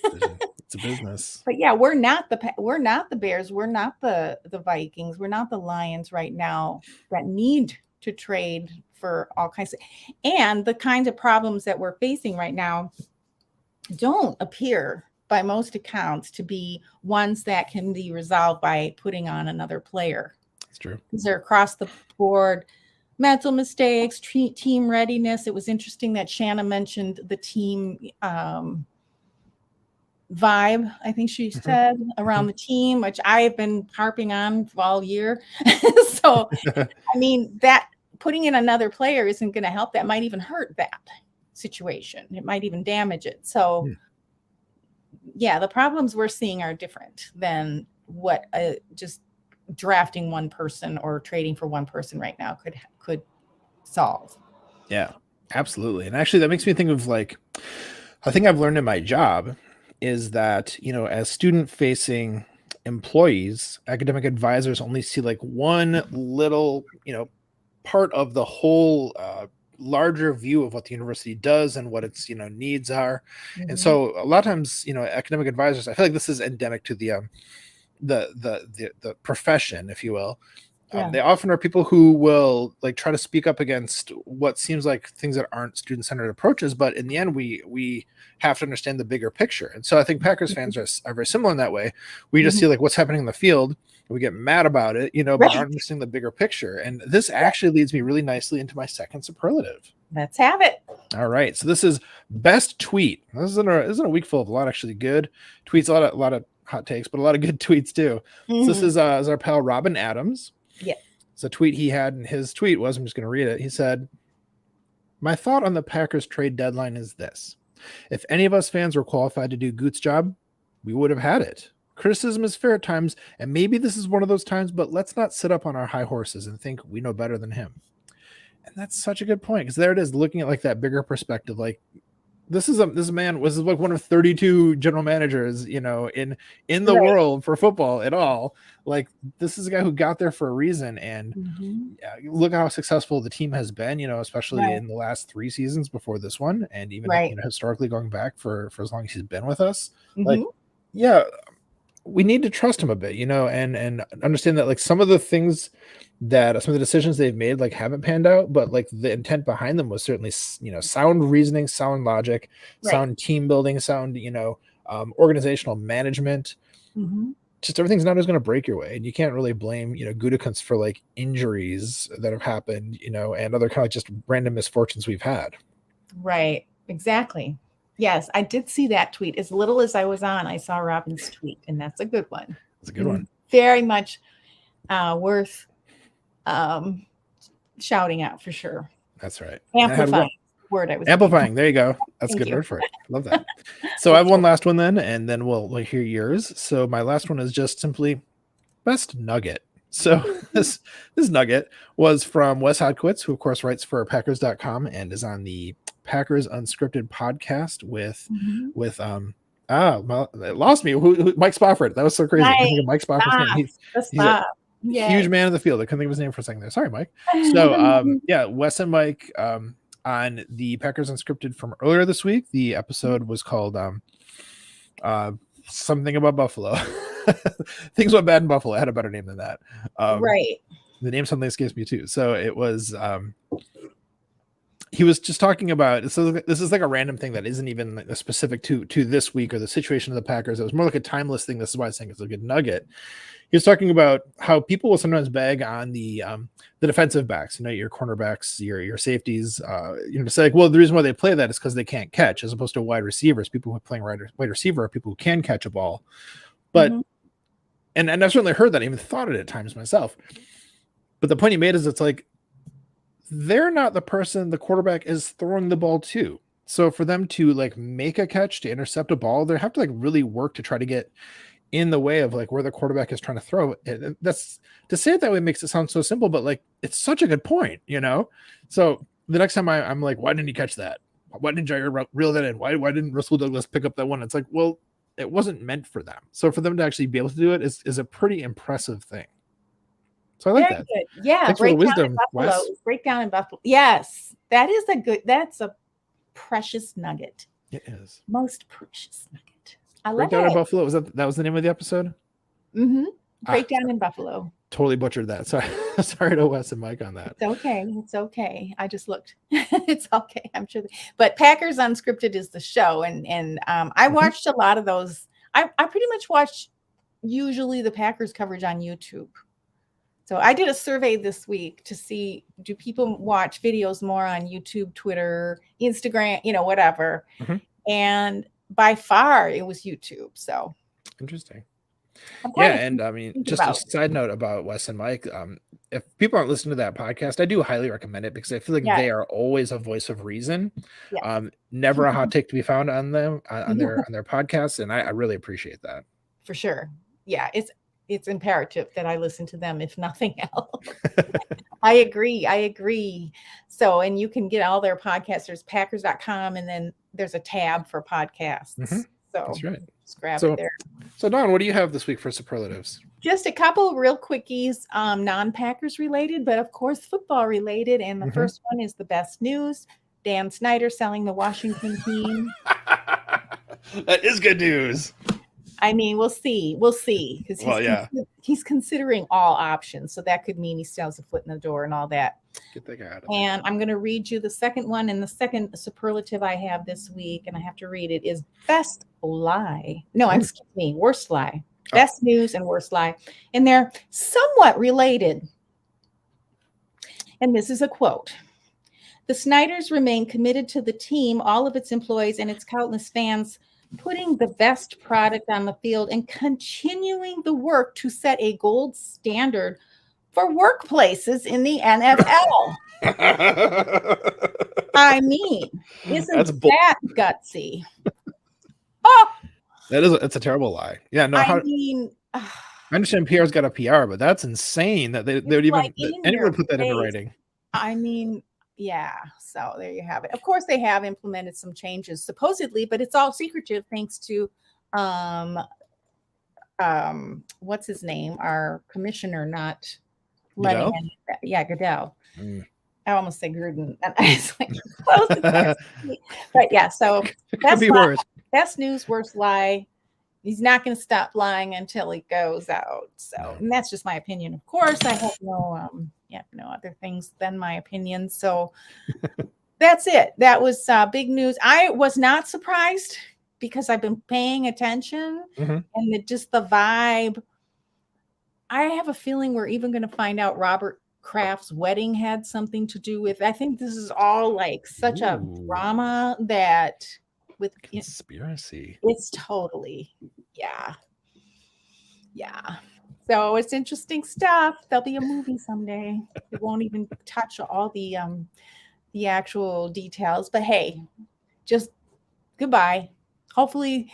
It's a business. But yeah, we're not the Bears. We're not the Vikings. We're not the Lions right now that need to trade for all kinds of, and the kinds of problems that we're facing right now don't appear by most accounts to be ones that can be resolved by putting on another player. That's true. These are across the board mental mistakes, team readiness. It was interesting that Shanna mentioned the team vibe, I think she said, around the team, which I have been harping on all year. So, I mean, that putting in another player isn't going to help. That might even hurt that situation. It might even damage it. So, yeah, the problems we're seeing are different than what just drafting one person or trading for one person right now could solve. Yeah, absolutely. And actually, that makes me think of like, I think I've learned in my job is that, as student-facing employees, academic advisors only see like one little, part of the whole larger view of what the university does and what its, needs are. And so a lot of times, academic advisors, I feel like this is endemic to the profession, if you will. They often are people who will like try to speak up against what seems like things that aren't student-centered approaches, but in the end, we have to understand the bigger picture. And so I think Packers fans are very similar in that way. We just see like what's happening in the field, and we get mad about it, but aren't understanding the bigger picture. And this actually leads me really nicely into my second superlative. Let's have it. All right, so this is best tweet. This isn't a week full of a lot actually good tweets, a lot of hot takes, but a lot of good tweets too. So this is our pal Robin Adams. Yeah. So a tweet he had, and his tweet was, I'm just going to read it. He said, "My thought on the Packers trade deadline is this. If any of us fans were qualified to do Goot's job, we would have had it. Criticism is fair at times, and maybe this is one of those times, but let's not sit up on our high horses and think we know better than him." And that's such a good point, because there it is, looking at like that bigger perspective. Like, this is a man was like one of 32 general managers, in the Right. world for football at all. Like, this is a guy who got there for a reason, and look how successful the team has been, especially Right. in the last 3 seasons before this one, and even Right. historically going back for as long as he's been with us. Like, Mhm. yeah, we need to trust him a bit, and understand that, like, some of the decisions they've made, like, haven't panned out, but like the intent behind them was certainly, sound reasoning, sound logic, Right. sound team building, sound, organizational management. Mhm. Just everything's not always going to break your way, and you can't really blame, Gutekunst for like injuries that have happened, and other kind of just random misfortunes we've had. Right. Exactly. Yes, I did see that tweet. As little as I was on, I saw Robin's tweet, and that's a good one. It's a good one. Very much worth shouting out for sure. That's right. Amplifying word I was amplifying. There you go. That's a good word for it. Love that. So I have one last one then, and then we'll hear yours. So my last one is just simply best nugget. So this nugget was from Wes Hodkiewicz, who of course writes for Packers.com and is on the Packers Unscripted podcast with it lost me. Who Mike Spofford. That was so crazy. I think of Mike Spofford's name. He's a huge man of the field. I couldn't think of his name for a second there. Sorry, Mike. So Wes and Mike on the Packers Unscripted from earlier this week. The episode was called something about Buffalo. Things went bad in Buffalo. I had a better name than that. Right. The name something escapes me too. So it was he was just talking about, so this is like a random thing that isn't even specific to this week or the situation of the Packers. It was more like a timeless thing. This is why I think it's a good nugget. He was talking about how people will sometimes bag on the defensive backs, your cornerbacks, your safeties, to say, like, well, the reason why they play that is because they can't catch, as opposed to wide receivers. People who are playing wide receiver are people who can catch a ball. But and I've certainly heard that, I even thought it at times myself. But the point he made is, it's like, they're not the person the quarterback is throwing the ball to. So for them to like make a catch, to intercept a ball, they have to like really work to try to get in the way of like where the quarterback is trying to throw it. And that's, to say it that way makes it sound so simple, but like, it's such a good point, So the next time I'm like, why didn't he catch that? Why didn't Jair reel that in? Why didn't Russell Douglas pick up that one? It's like, well, it wasn't meant for them. So for them to actually be able to do it is a pretty impressive thing. So I like that. Good. Yeah. Thanks for the wisdom, Wes. Breakdown in Buffalo. Yes. That's a precious nugget. It is. Most precious nugget. I love Breakdown it. in Buffalo. That was the name of the episode? Mm-hmm. Breakdown in Buffalo. Totally butchered that. Sorry to Wes and Mike on that. It's okay. I just looked. It's okay. I'm sure. But Packers Unscripted is the show. And I watched a lot of those. I pretty much watched usually the Packers coverage on YouTube. So I did a survey this week to see, do people watch videos more on YouTube, Twitter, Instagram, whatever. And by far it was YouTube. So interesting. Yeah, and I mean, just a side note about Wes and Mike. If people aren't listening to that podcast, I do highly recommend it, because I feel like they are always a voice of reason. Never a hot take to be found on them on their podcasts, and I really appreciate that. For sure. Yeah, it's imperative that I listen to them, if nothing else. I agree. So, and you can get all their podcasts. There's Packers.com, and then there's a tab for podcasts. So that's right. Just grab it there. So Dawn, what do you have this week for superlatives? Just a couple real quickies, non-Packers related, but of course football related. And the first one is the best news. Dan Snyder selling the Washington team. That is good news. I mean, we'll see, because he's considering all options. So that could mean he still has a foot in the door and all that. Get that guy out of there. And I'm going to read you the second one. And the second superlative I have this week, and I have to read it, is best lie. No, excuse me, worst lie. Best news and worst lie. And they're somewhat related. And this is a quote. The Snyders remain committed to the team, all of its employees and its countless fans, putting the best product on the field and continuing the work to set a gold standard for workplaces in the NFL. I mean, isn't that gutsy? It's a terrible lie. Yeah, no. I understand PR's got a PR, but that's insane that they would even anyone would put that into writing. I mean, Yeah, so there you have it. Of course, they have implemented some changes supposedly, but it's all secretive thanks to um what's his name, our commissioner not letting Goodell? any, yeah, Goodell. Mm. I almost said Gruden. It's like close to that. But yeah, so It could that's be not worse. best news, worst lie. He's not going to stop lying until he goes out. So, No. and that's just my opinion. Of course, I have no other things than my opinion. So that's it. That was big news. I was not surprised because I've been paying attention Mhm. and just the vibe. I have a feeling we're even going to find out Robert Kraft's wedding had something to do with. I think this is all like such a Ooh. drama that with Conspiracy. it's totally, yeah. Yeah. So it's interesting stuff. There'll be a movie someday. It won't even touch all the actual details. But hey, just goodbye. Hopefully,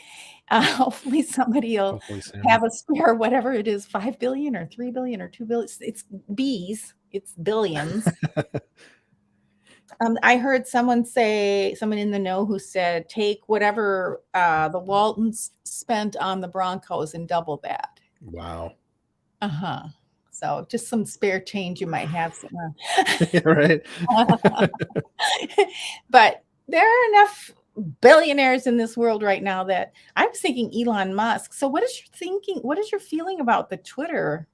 hopefully somebody will Hopefully soon. have a spare whatever it is, 5 billion or 3 billion or 2 billion. It's B's, it's billions. I heard someone in the know who said, take whatever the Waltons spent on the Broncos and double that. Wow. Uh-huh. So just some spare change you might have somewhere. Right. But there are enough billionaires in this world right now that I'm thinking Elon Musk. So what is your thinking? What is your feeling about the Twitter?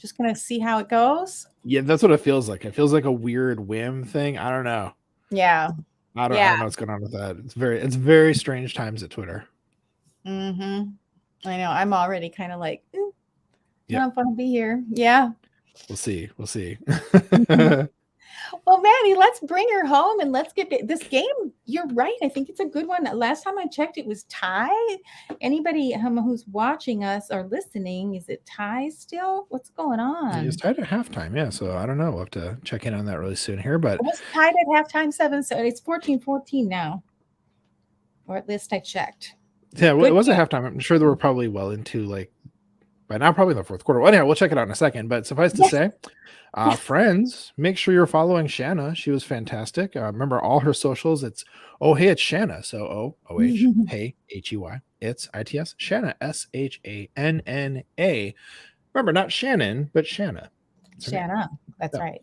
Just gonna see how it goes? Yeah, that's what it feels like. It feels like a weird whim thing. I don't know. Yeah. I don't know what's going on with that. It's very strange times at Twitter. Mm-hmm. I know. I'm already kind of like, I Yep. don't want to be here. Yeah. We'll see. Well, Maddie, let's bring her home and let's get this game. You're right. I think it's a good one. Last time I checked, it was tie. Anybody who's watching us or listening, is it tie still? What's going on? It's tied at halftime. Yeah. So I don't know. We'll have to check in on that really soon here. But It was tied at halftime 7. So it's 14-14 now. Or at least I checked. yeah, Good it was game. a halftime. I'm sure they were probably well into like by now, probably the fourth quarter. Well, anyhow, we'll check it out in a second. But suffice to say, friends, make sure you're following Shanna. She was fantastic. Remember all her socials. It's it's Shanna. So OOH, hey, HEY. It's ITS, Shanna, SHANNA. Remember, not Shannon, but Shanna. Shanna. That's right.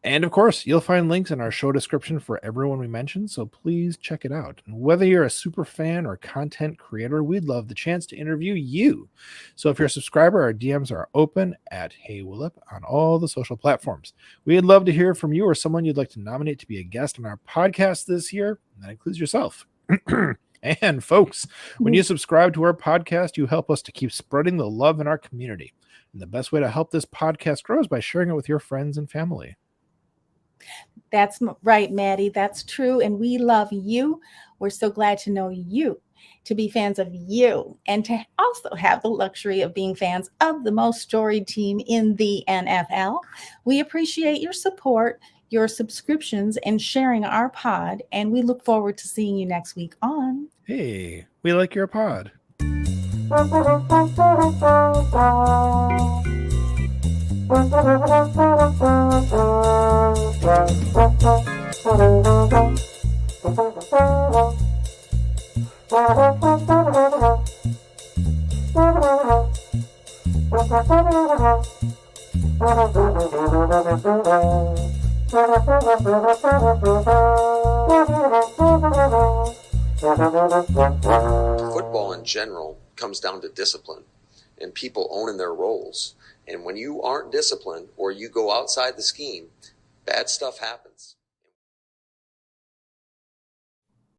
And of course, you'll find links in our show description for everyone we mentioned, so please check it out. And whether you're a super fan or content creator, we'd love the chance to interview you. So if you're a subscriber, our DMs are open at Hey Willip on all the social platforms. We'd love to hear from you or someone you'd like to nominate to be a guest on our podcast this year. And that includes yourself. And folks, when you subscribe to our podcast, you help us to keep spreading the love in our community. And the best way to help this podcast grow is by sharing it with your friends and family. That's right, Maddie. That's true. And we love you. We're so glad to know you, to be fans of you, and to also have the luxury of being fans of the most storied team in the NFL. We appreciate your support, your subscriptions, and sharing our pod. And we look forward to seeing you next week on Hey, we like your pod. Football in general comes down to discipline and people owning their roles. And when you aren't disciplined or you go outside the scheme, bad stuff happens.